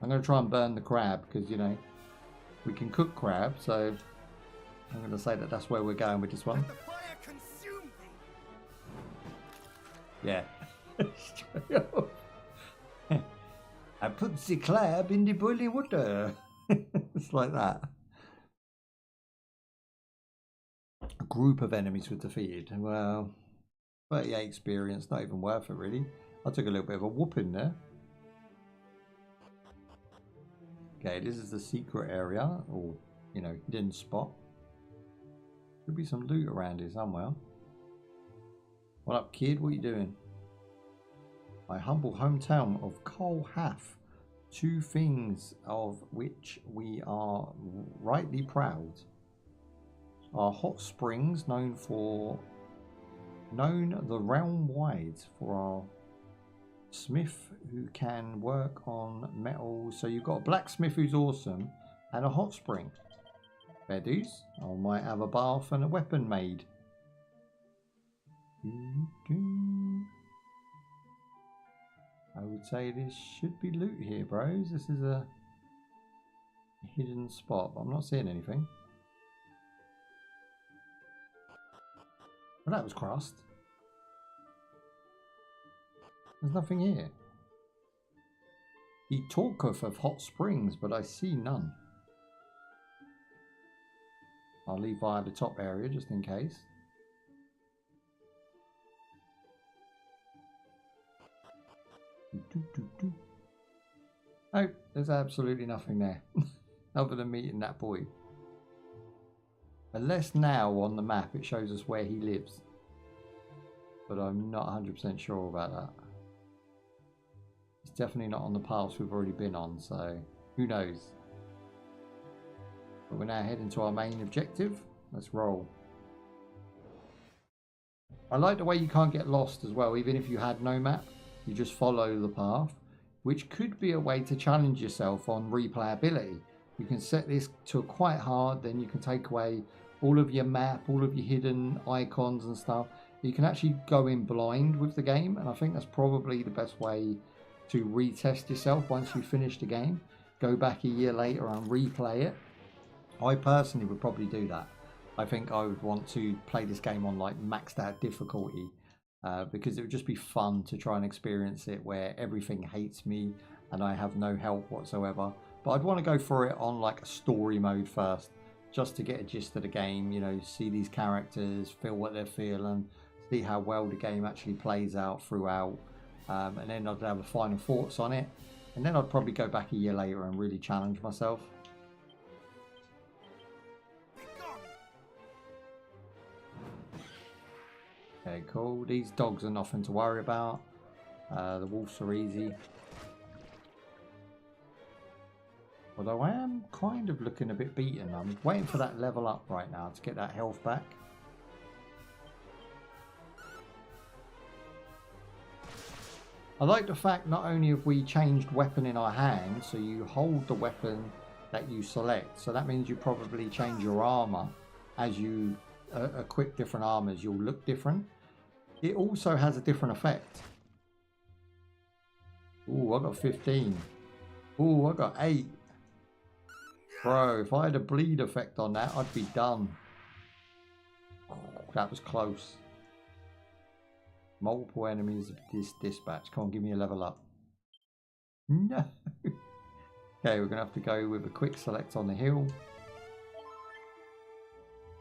I'm going to try and burn the crab because, you know, we can cook crab. So I'm going to say that that's where we're going with this one. Let the fire consume thee. Yeah. Straight up. I put the crab in the boiling water. Just like that. A group of enemies were defeated. Well, 38 experience, not even worth it really. I took a little bit of a whooping there. Okay, this is the secret area, or, you know, hidden spot. Could be some loot around here somewhere. What up, kid? What are you doing? My humble hometown of Colhath. 2 things of which we are rightly proud. Our hot springs, known the realm wide for our smith who can work on metals. So you've got a blacksmith who's awesome and a hot spring. Fair dues. I might have a bath and a weapon made. I would say this should be loot here, bros. This is a hidden spot, but I'm not seeing anything. Well, that was crossed. There's nothing here. He talketh of hot springs, but I see none. I'll leave via the top area just in case. Oh, there's absolutely nothing there other than meeting that boy. Unless now on the map it shows us where he lives, but I'm not 100% sure about that. It's definitely not on the paths we've already been on, so who knows. But we're now heading to our main objective. Let's roll. I like the way you can't get lost as well, even if you had no map. You just follow the path, which could be a way to challenge yourself on replayability. You can set this to quite hard, then you can take away all of your map, all of your hidden icons and stuff. You can actually go in blind with the game, and I think that's probably the best way to retest yourself once you finish the game. Go back a year later and replay it. I personally would probably do that. I think I would want to play this game on like maxed out difficulty. Because it would just be fun to try and experience it where everything hates me and I have no help whatsoever. But I'd want to go for it on like a story mode first, just to get a gist of the game, you know, see these characters, feel what they're feeling, see how well the game actually plays out throughout, and then I'd have the final thoughts on it, and then I'd probably go back a year later and really challenge myself. Okay, cool. These dogs are nothing to worry about. The wolves are easy. Although I am kind of looking a bit beaten. I'm waiting for that level up right now to get that health back. I like the fact not only have we changed weapon in our hand, so you hold the weapon that you select. So that means you probably change your armor as you equip different armors. You'll look different. It also has a different effect. Ooh, I got 15. Ooh, I got 8. Bro, if I had a bleed effect on that, I'd be done. Oh, that was close. Multiple enemies of this dispatch. Come on, give me a level up. No. Okay, we're going to have to go with a quick select on the hill.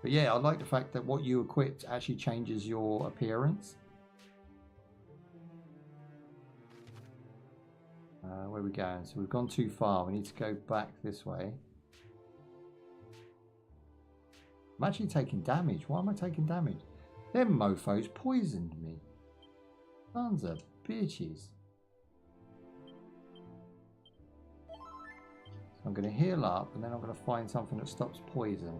But yeah, I like the fact that what you equipped actually changes your appearance. Where are we going? So we've gone too far. We need to go back this way. I'm actually taking damage. Why am I taking damage? Them mofos poisoned me. Sons of bitches. So I'm going to heal up and then I'm going to find something that stops poison.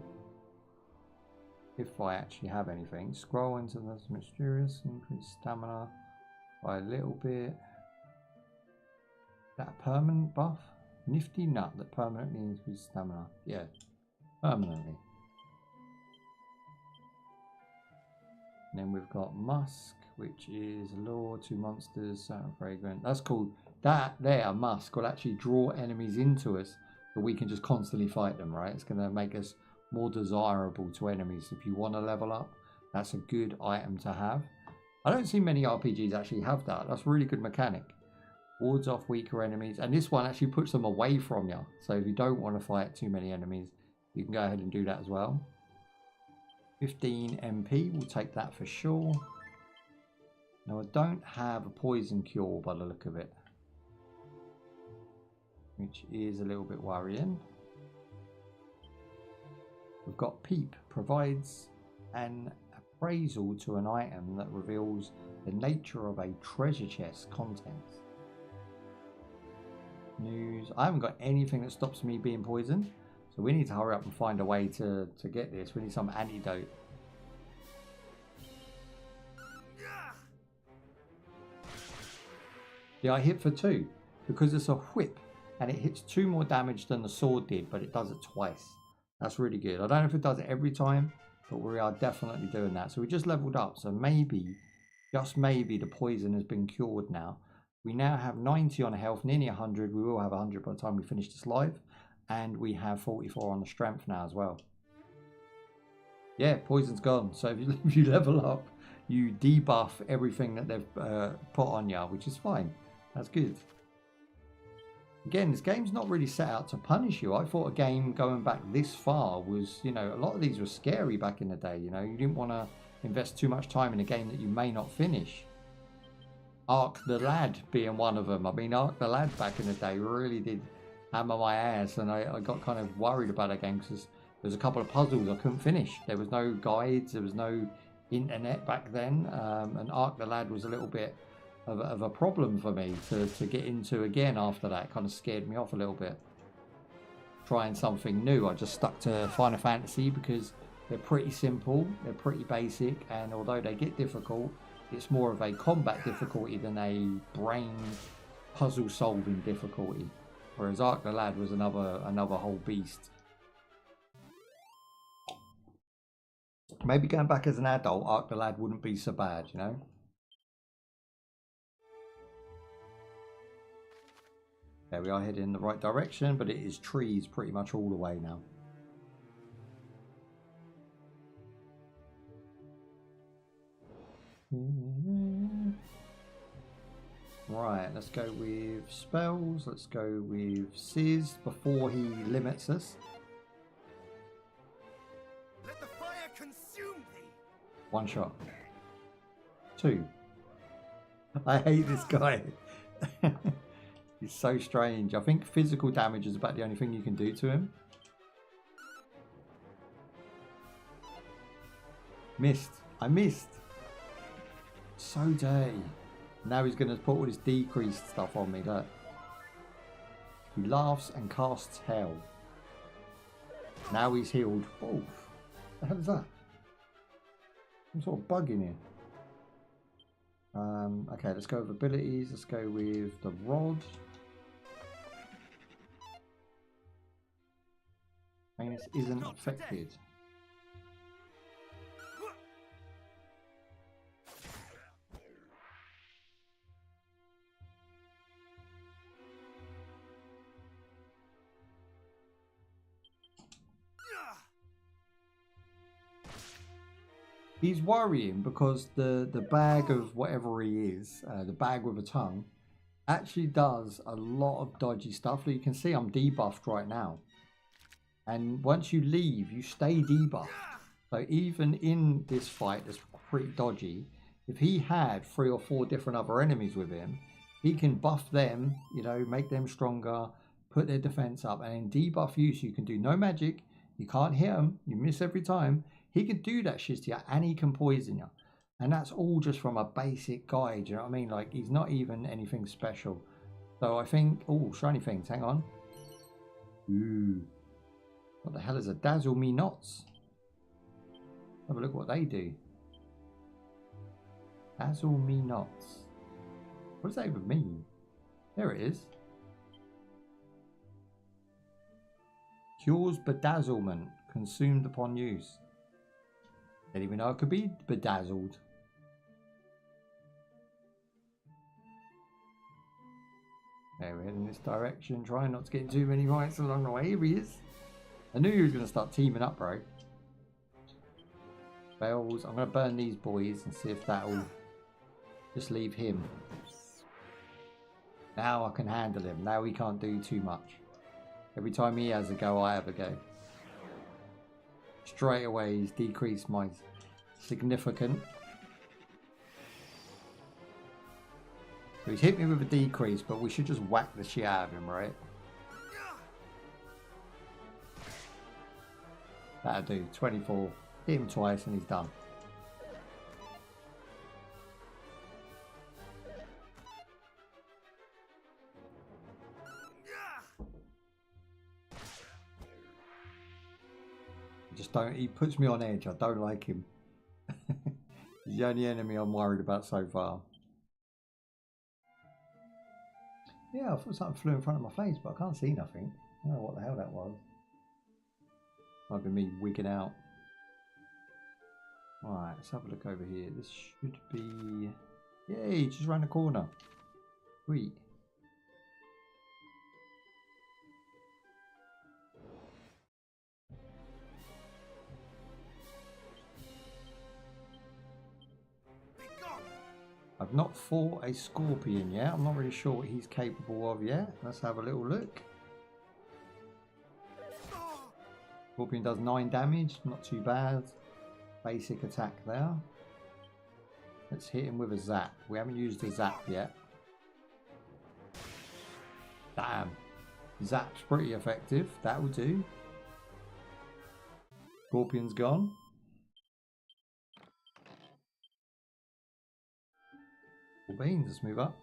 If I actually have anything. Scroll into this mysterious, increase stamina by a little bit. That a permanent buff? Nifty nut that permanently increases stamina. Yeah, permanently. And then we've got musk, which is lure to monsters, certain fragrant. That's cool. That there, musk, will actually draw enemies into us, but we can just constantly fight them, right? It's going to make us more desirable to enemies. If you want to level up, that's a good item to have. I don't see many RPGs actually have that. That's a really good mechanic. Wards off weaker enemies. And this one actually puts them away from you. So if you don't want to fight too many enemies, you can go ahead and do that as well. 15 MP, we'll take that for sure. Now I don't have a poison cure by the look of it, which is a little bit worrying. We've got Peep, provides an appraisal to an item that reveals the nature of a treasure chest contents. News, I haven't got anything that stops me being poisoned. So we need to hurry up and find a way to get this. We need some antidote. Yeah, I hit for 2 because it's a whip and it hits 2 more damage than the sword did, but it does it twice. That's really good. I don't know if it does it every time, but we are definitely doing that. So we just leveled up. So maybe, just maybe, the poison has been cured now. We now have 90 on health, nearly 100. We will have 100 by the time we finish this live. And we have 44 on the strength now as well. Yeah, poison's gone. So if you level up, you debuff everything that they've put on you, which is fine. That's good. Again, this game's not really set out to punish you. I thought a game going back this far was, you know, a lot of these were scary back in the day. You know, you didn't want to invest too much time in a game that you may not finish. Ark the Lad being one of them. I mean, Ark the Lad back in the day really did hammer my ass, and I got kind of worried about that game because there was a couple of puzzles I couldn't finish. There was no guides, there was no internet back then, and Ark the Lad was a little bit of a problem for me to get into again after that. Kind of scared me off a little bit. Trying something new, I just stuck to Final Fantasy because they're pretty simple, they're pretty basic, and although they get difficult, it's more of a combat difficulty than a brain puzzle solving difficulty. Whereas Ark the Lad was another whole beast. Maybe going back as an adult, Ark the Lad wouldn't be so bad, you know? There we are, heading in the right direction, but it is trees pretty much all the way now. Right, let's go with spells. Let's go with Sizz before he limits us. Let the fire consume thee. 1 shot. 2. I hate this guy. He's so strange. I think physical damage is about the only thing you can do to him. Missed. I missed. So dirty. Now he's going to put all this decreased stuff on me. Look. He laughs and casts hell. Now he's healed. Oh, what the hell is that? Some sort of bug in here. Okay, let's go with abilities. Let's go with the rod. Manus isn't affected. He's worrying because the bag of whatever he is, the bag with a tongue, actually does a lot of dodgy stuff. You can see I'm debuffed right now. And once you leave, you stay debuffed. So even in this fight that's pretty dodgy, if he had 3 or 4 different other enemies with him, he can buff them, you know, make them stronger, put their defense up, and then debuff you so you can do no magic. You can't hit him. You miss every time. He can do that shit to you, and he can poison you. And that's all just from a basic guide, you know what I mean? Like, he's not even anything special. So I think... Oh, shiny things. Hang on. Ooh. What the hell is a Dazzle Me Knots? Have a look what they do. Dazzle Me Knots. What does that even mean? There it is. Cures bedazzlement. Consumed upon use. Didn't even know it could be bedazzled. There, we're heading in this direction. Trying not to get too many fights along the way. Here he is. I knew he was going to start teaming up, bro. Spells. I'm going to burn these boys and see if that'll just leave him. Now I can handle him. Now he can't do too much. Every time he has a go, I have a go. Straight away, he's decreased my significant. So he's hit me with a decrease, but we should just whack the shit out of him, right? That'll do. 24. Hit him twice and he's done. Just don't. He puts me on edge. I don't like him. He's the only enemy I'm worried about so far. Yeah, I thought something flew in front of my face, but I can't see nothing. I don't know what the hell that was. Might be me wigging out. Alright, let's have a look over here. This should be... Yay, just round the corner. Sweet. I've not fought a scorpion yet. I'm not really sure what he's capable of yet. Let's have a little look. Scorpion does 9 damage. Not too bad. Basic attack there. Let's hit him with a zap. We haven't used a zap yet. Damn. Zap's pretty effective. That will do. Scorpion's gone. Beans, let's move up.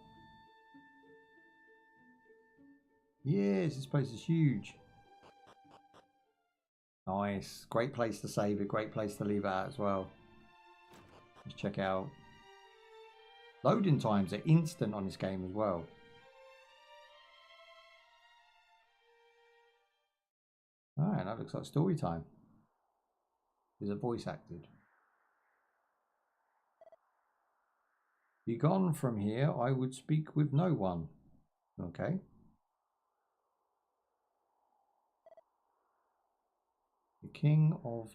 Yes, this place is huge. Nice. Great place to save it. Great place to leave it at as well. Let's check out. Loading times are instant on this game as well. Alright, that looks like story time. Is it voice acted? Be gone from here, I would speak with no one. Okay. The king of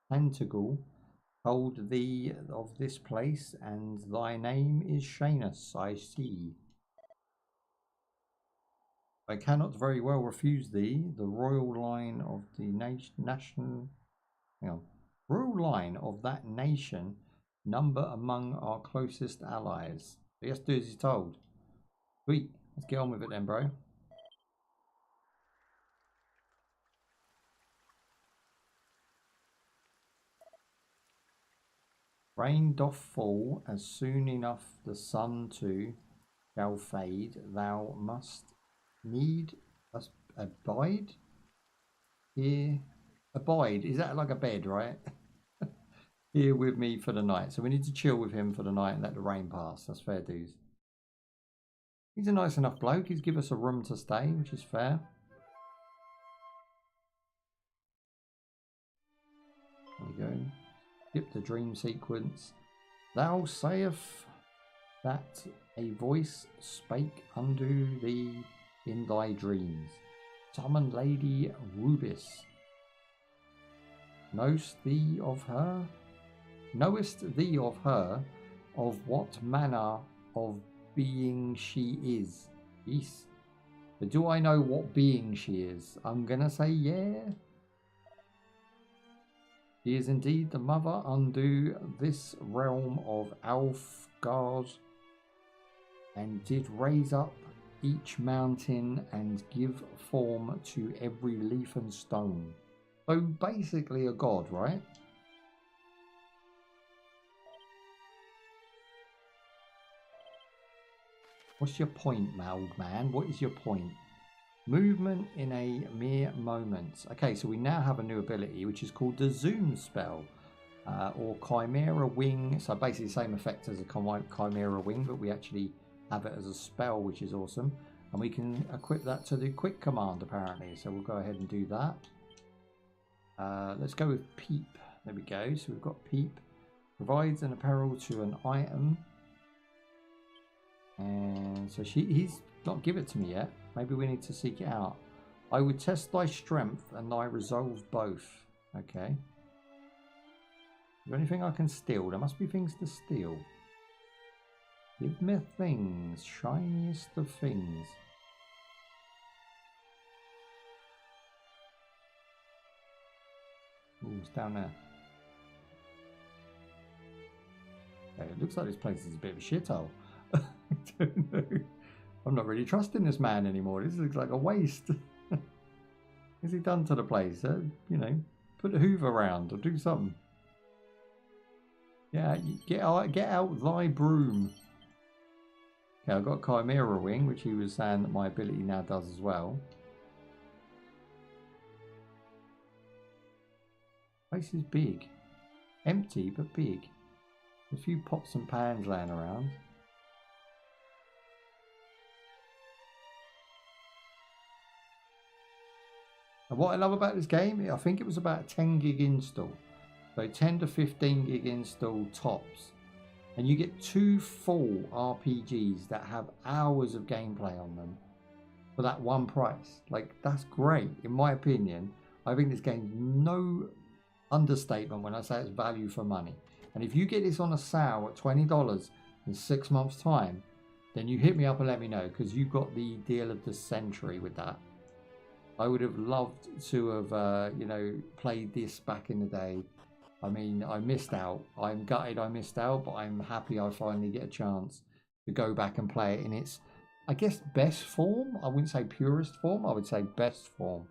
Tentacle told thee of this place, and thy name is Shanuz, I see. I cannot very well refuse thee, the royal line of the royal line of that nation, number among our closest allies. So he has to do as he's told. Sweet. Let's get on with it then, bro. Rain doth fall, as soon enough the sun too shall fade. Thou must need abide here. Abide, is that like a bed, right? Here with me for the night. So we need to chill with him for the night and let the rain pass. That's fair dues. He's a nice enough bloke. He's give us a room to stay, which is fair. There we go. Skip the dream sequence. Thou sayest that a voice spake unto thee in thy dreams. Summon Lady Rubis. Knowest thee of her? Knowest thee of her, of what manner of being she is? Yes. But do I know what being she is? I'm gonna say yeah. She is indeed the mother unto this realm of Alfgard, and did raise up each mountain and give form to every leaf and stone. So basically a god, right? What's your point, my old man? What is your point? Movement in a mere moment. Okay, so we now have a new ability, which is called the Zoom spell, or Chimera Wing. So basically the same effect as a Chimera Wing, but we actually have it as a spell, which is awesome. And we can equip that to the quick command, apparently. So we'll go ahead and do that. Let's go with Peep. There we go. So we've got Peep. Provides an apparel to an item. And so he's not give it to me yet. Maybe we need to seek it out. I would test thy strength and thy resolve both. Okay. Is there anything I can steal? There must be things to steal. Give me things, shiniest of things. Ooh, it's down there. Okay, it looks like this place is a bit of a shithole. I don't know. I'm not really trusting this man anymore. This looks like a waste. What's he done to the place? You know, put a hoover around or do something. Yeah, get out thy broom. Okay, I've got Chimera Wing, which he was saying that my ability now does as well. Place is big. Empty, but big. A few pots and pans laying around. And what I love about this game, I think it was about a 10 gig install. So 10 to 15 gig install tops. And you get 2 full RPGs that have hours of gameplay on them for that one price. Like, that's great. In my opinion, I think this game's no understatement when I say it's value for money. And if you get this on a sale at $20 in 6 months' time, then you hit me up and let me know, because you got the deal of the century with that. I would have loved to have, you know, played this back in the day. I mean, I missed out. I'm gutted I missed out, but I'm happy I finally get a chance to go back and play it in its, I guess, best form. I wouldn't say purest form. I would say best form.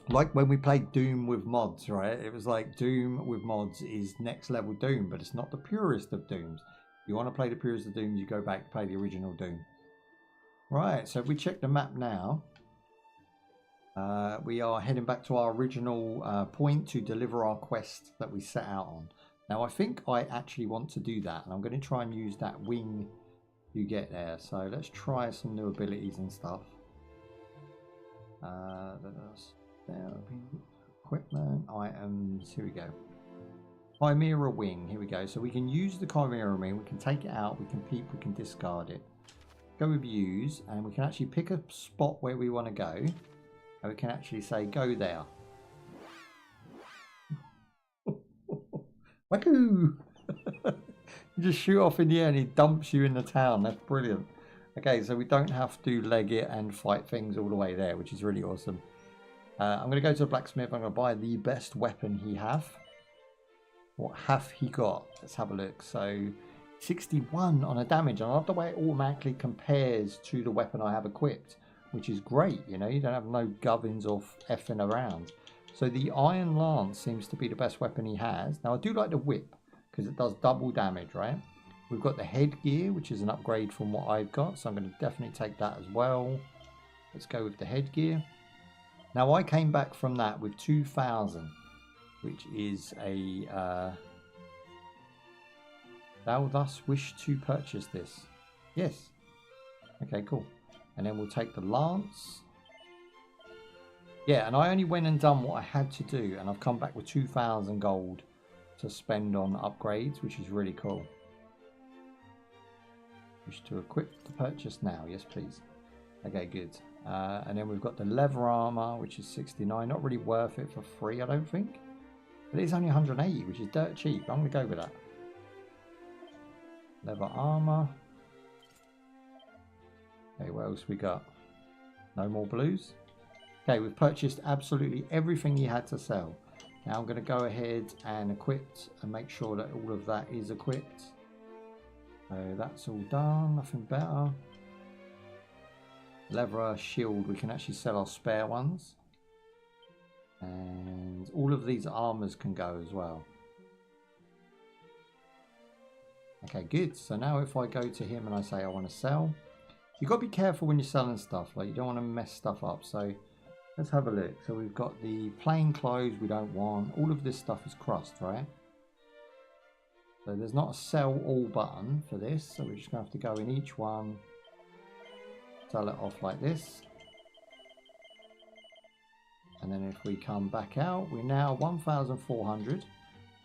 Like when we played Doom with mods, right? It was like Doom with mods is next level Doom, but it's not the purest of Dooms. If you want to play the purest of Dooms, you go back and play the original Doom. Right, so if we check the map now, we are heading back to our original point to deliver our quest that we set out on. Now, I think I actually want to do that, and I'm going to try and use that wing you get there. So let's try some new abilities and stuff. Equipment, items, here we go. Chimera Wing, here we go. So we can use the Chimera Wing, we can take it out, we can peep, we can discard it. Go with use, and we can actually pick a spot where we want to go, and we can actually say go there. Wahoo! You just shoot off in the air and he dumps you in the town. That's brilliant. Okay, so we don't have to leg it and fight things all the way there, which is really awesome. I'm going to go to the blacksmith. I'm going to buy the best weapon he have. What have he got? Let's have a look. So 61 on a damage. I love the way it automatically compares to the weapon I have equipped, which is great. You know, you don't have no gubbins or effing around. So the Iron Lance seems to be the best weapon he has. Now I do like the whip because it does double damage, right? We've got the headgear, which is an upgrade from what I've got. So I'm going to definitely take that as well. Let's go with the headgear. Now I came back from that with 2,000, which is a thou thus wish to purchase this. Yes. Okay, cool. And then we'll take the lance. Yeah, and I only went and done what I had to do, and I've come back with 2,000 gold to spend on upgrades, which is really cool. Wish to equip to purchase now. Yes, please. Okay, good. And then we've got the leather armor, which is 69. Not really worth it for free, I don't think. But it's only 180, which is dirt cheap. I'm going to go with that. Leather armor. Okay, what else we got? No more blues. Okay, we've purchased absolutely everything he had to sell. Now I'm going to go ahead and equip and make sure that all of that is equipped. So that's all done. Nothing better. Leather shield, we can actually sell our spare ones. And all of these armors can go as well. Okay, good. So now if I go to him and I say I want to sell, you've got to be careful when you're selling stuff. Like, you don't want to mess stuff up. So let's have a look. So we've got the plain clothes we don't want. All of this stuff is crossed, right? So there's not a sell all button for this. So we're just going to have to go in each one. Sell it off like this. And then if we come back out, we're now 1,400.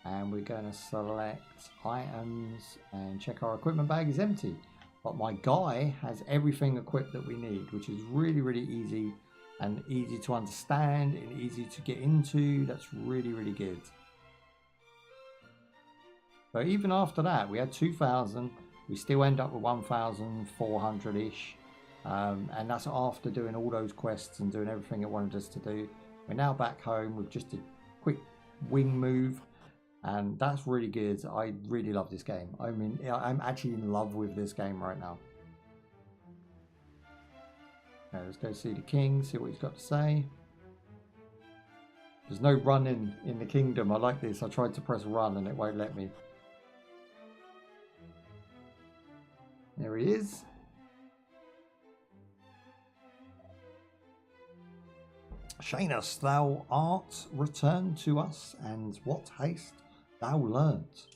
And we're going to select items and check our equipment bag is empty. But my guy has everything equipped that we need, which is really, really easy and easy to understand and easy to get into. That's really, really good. But even after that, we had 2,000. We still end up with 1,400-ish. And that's after doing all those quests and doing everything it wanted us to do. We're now back home with just a quick wing move. And that's really good. I really love this game. I mean, I'm actually in love with this game right now. Okay, let's go see the king, see what he's got to say. There's no running in the kingdom. I like this. I tried to press run and it won't let me. There he is. Shanuz, thou art returned to us, and what haste thou learnt.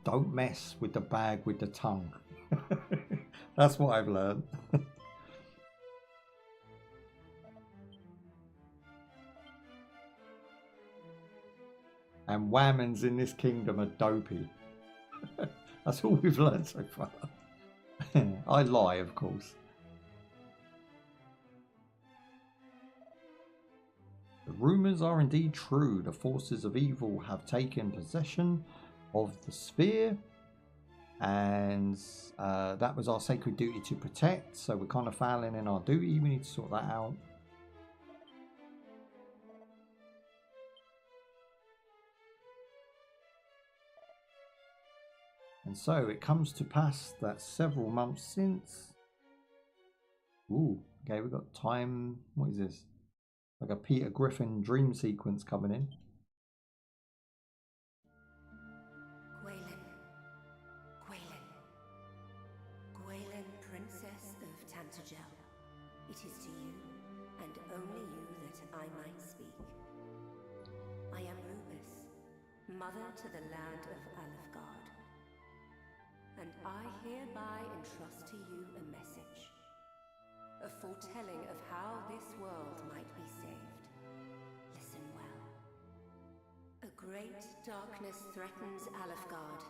Don't mess with the bag with the tongue. That's what I've learned. And whammons in this kingdom are dopey. That's all we've learned so far. I lie, of course. The rumours are indeed true. The forces of evil have taken possession of the sphere. And that was our sacred duty to protect. So we're kind of failing in our duty. We need to sort that out. And so it comes to pass that several months since... Ooh, okay, we've got time... What is this? Like a Peter Griffin dream sequence coming in. Gwaelin, Princess of Tantagel. It is to you, and only you, that I might speak. I am Rubus, mother to the land of Alefgard. And I hereby entrust to you a message. A foretelling of how this world might be saved. Listen well. A great darkness threatens Alefgard.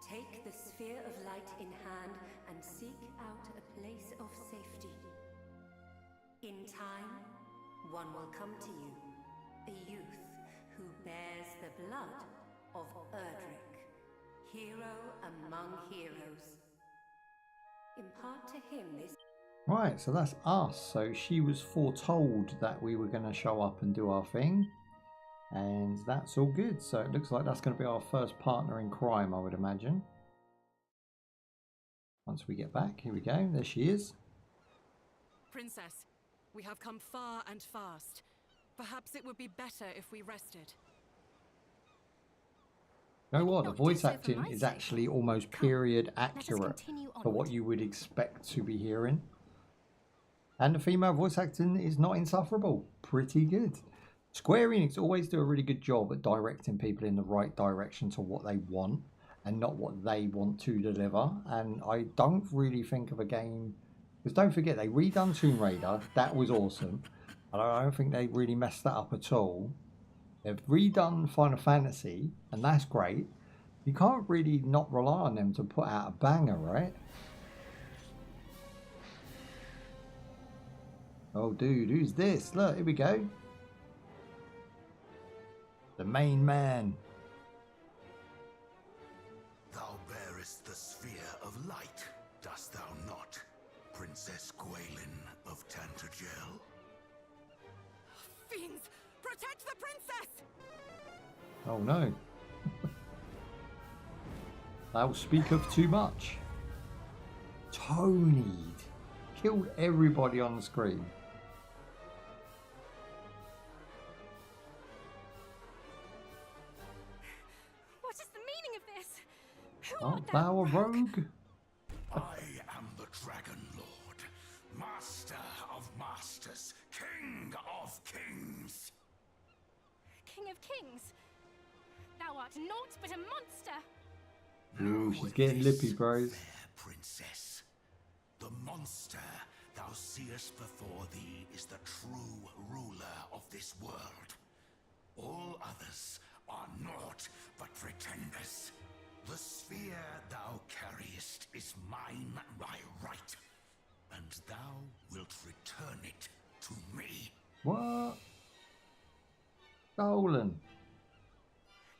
Take the sphere of light in hand and seek out a place of safety. In time, one will come to you, a youth who bears the blood of Erdrick, hero among heroes. Impart to him this... Right, so that's us. So she was foretold that we were going to show up and do our thing. And that's all good. So it looks like that's going to be our first partner in crime, I would imagine. Once we get back, here we go. There she is. Princess, we have come far and fast. Perhaps it would be better if we rested. You know what? The voice acting is actually almost period accurate for what you would expect to be hearing. And the female voice acting is not insufferable. Pretty good. Square Enix always do a really good job at directing people in the right direction to what they want and not what they want to deliver. And I don't really think of a game... Because don't forget, they redone Tomb Raider. That was awesome. And I don't think they really messed that up at all. They've redone Final Fantasy, and that's great. You can't really not rely on them to put out a banger, right? Oh, dude, who's this? Look, here we go. The main man. Thou bearest the sphere of light, dost thou not, Princess Gwaelin of Tantagel? Fiends! Protect the princess! Oh no. Thou speak of too much. Tony killed everybody on the screen. What is the meaning of this? Who Art thou a rogue? I am the Dragon Lord, Master of Masters, King of Kings. King of Kings? Thou art naught but a monster! Ooh, she's getting lippy, bros. Fair princess, the monster thou seest before thee is the true ruler of this world. All others are naught but pretenders. The sphere thou carriest is mine by right, and thou wilt return it to me. What? Stolen.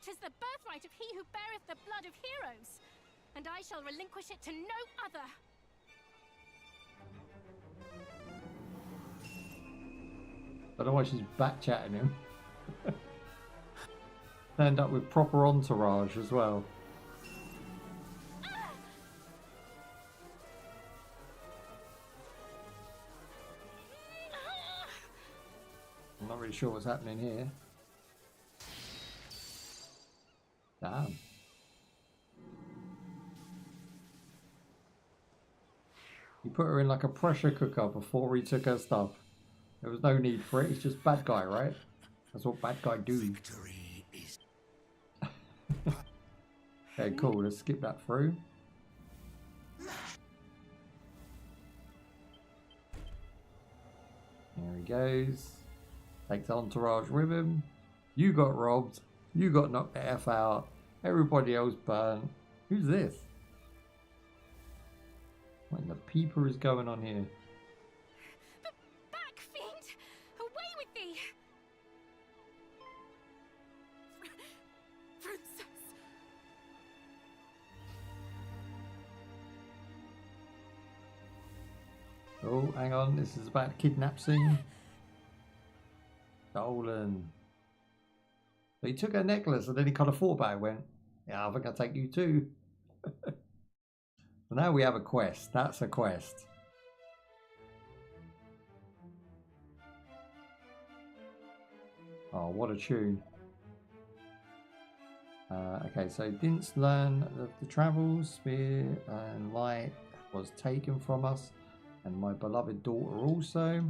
'Tis the birthright of he who beareth the blood of heroes, and I shall relinquish it to no other. I don't know why she's back chatting him. Turned up with proper entourage as well. I'm not really sure what's happening here. Damn. He put her in like a pressure cooker before he took her stuff. There was no need for it. He's just bad guy, right? That's what bad guy do. Okay, cool. Let's skip that through. There he goes. Takes entourage with him. You got robbed. You got knocked the F out. Everybody else burnt. Who's this? What in the peeper is going on here? Back, fiend! Away with thee! Princess! Oh, hang on. This is about kidnap scene. Stolen. So he took her necklace and then he kind of thought about it, went, yeah, I think I'll take you too. So now we have a quest. That's a quest. Oh, what a tune. Okay, so didn't learn the travels, spear and light was taken from us, and my beloved daughter also.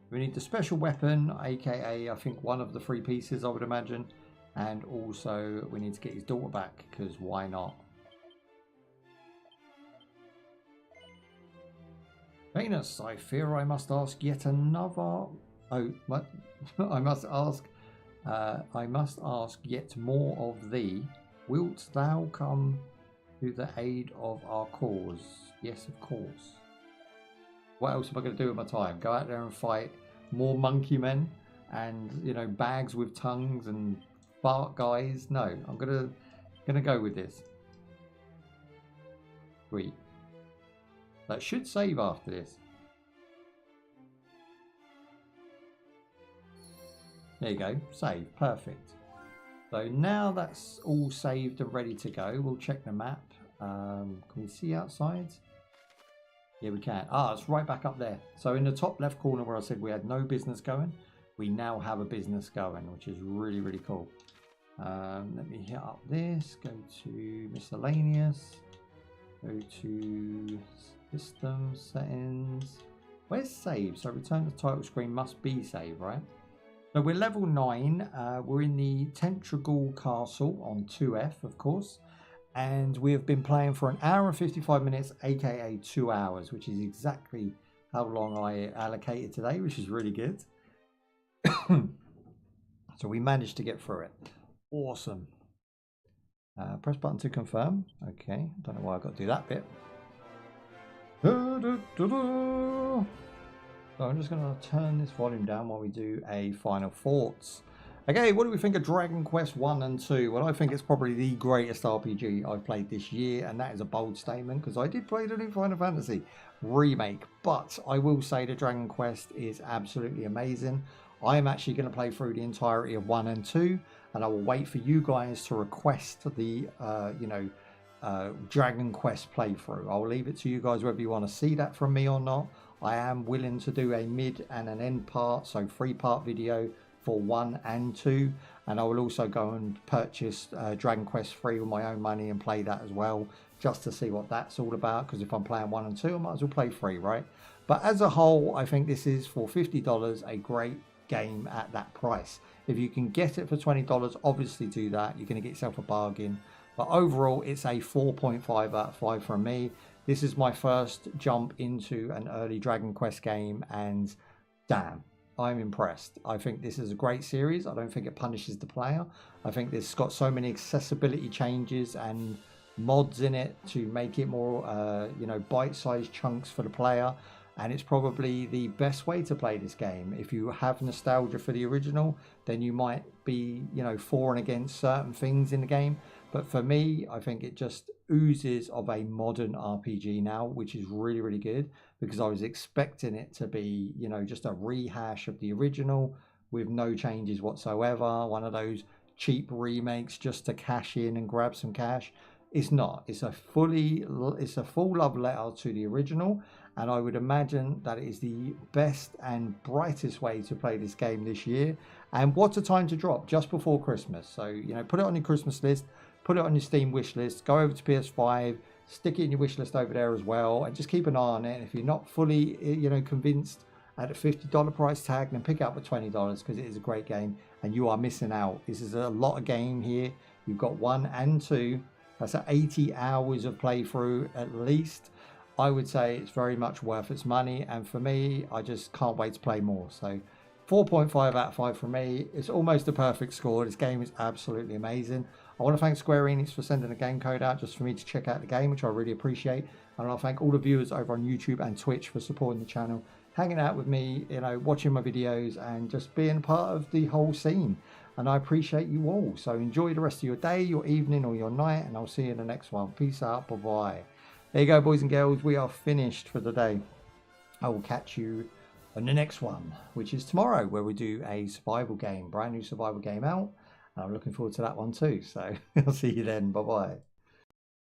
We need the special weapon, aka I think one of the 3 pieces, I would imagine, and also we need to get his daughter back, because why not? Venus, I fear I must ask yet another. Oh, what? I must ask yet more of thee. Wilt thou come to the aid of our cause? Yes, of course. What else am I going to do with my time? Go out there and fight more monkey men and, you know, bags with tongues and fart guys? No, I'm gonna go with this. Sweet. That should save after this. There you go, save, perfect. So now that's all saved and ready to go, we'll check the map. Can we see outside? Yeah, we can. Ah, it's right back up there. So in the top left corner where I said we had no business going, we now have a business going, which is really, really cool. Let me hit up this, go to miscellaneous, go to system settings. Where's save? So return to title screen must be save, right? So we're level 9. We're in the Tentrigal Castle on 2F, of course. And we have been playing for 1 hour and 55 minutes, aka 2 hours, which is exactly how long I allocated today, which is really good. So we managed to get through it. Awesome. Press button to confirm. Okay, don't know why I got to do that bit. So I'm just going to turn this volume down while we do a final thoughts. Okay, what do we think of Dragon Quest 1 and 2? Well, I think it's probably the greatest RPG I've played this year, and that is a bold statement because I did play the new Final Fantasy Remake. But I will say the Dragon Quest is absolutely amazing. I am actually going to play through the entirety of 1 and 2, and I will wait for you guys to request the, Dragon Quest playthrough. I'll leave it to you guys whether you want to see that from me or not. I am willing to do a mid and an end part, so 3-part video for 1 and 2, and I will also go and purchase Dragon Quest 3 with my own money and play that as well, just to see what that's all about, because if I'm playing 1 and 2 I might as well play 3, right? But as a whole, I think this is, for $50, a great game at that price. If you can get it for $20, obviously do that. You're going to get yourself a bargain. But overall, it's a 4.5 out of 5 from me. This is my first jump into an early Dragon Quest game, and damn, I'm impressed. I think this is a great series. I don't think it punishes the player. I think it's got so many accessibility changes and mods in it to make it more, bite-sized chunks for the player. and it's probably the best way to play this game. If you have nostalgia for the original, then you might be, you know, for and against certain things in the game. But for me, I think it just oozes of a modern RPG now, which is really, really good, because I was expecting it to be, you know, just a rehash of the original with no changes whatsoever. One of those cheap remakes just to cash in and grab some cash. It's not. It's a full love letter to the original, and I would imagine that it is the best and brightest way to play this game this year. And what a time to drop, just before Christmas. So, you know, put it on your Christmas list, put it on your Steam wish list, go over to PS5, stick it in your wish list over there as well, and just keep an eye on it. And if you're not fully, you know, convinced at a $50 price tag, then pick it up at $20, because it is a great game and you are missing out. This is a lot of game here. You've got 1 and 2. That's at 80 hours of playthrough at least. I would say it's very much worth its money, and for me, I just can't wait to play more. So 4.5 out of 5 from me. It's almost a perfect score. This game is absolutely amazing. I want to thank Square Enix for sending a game code out just for me to check out the game, which I really appreciate. And I'll thank all the viewers over on YouTube and Twitch for supporting the channel, hanging out with me, you know, watching my videos and just being part of the whole scene. And I appreciate you all. So enjoy the rest of your day, your evening or your night, and I'll see you in the next one. Peace out. Bye-bye. There you go, boys and girls. We are finished for the day. I will catch you on the next one, which is tomorrow, where we do a survival game, brand new survival game out. And I'm looking forward to that one too. So I'll see you then. Bye-bye.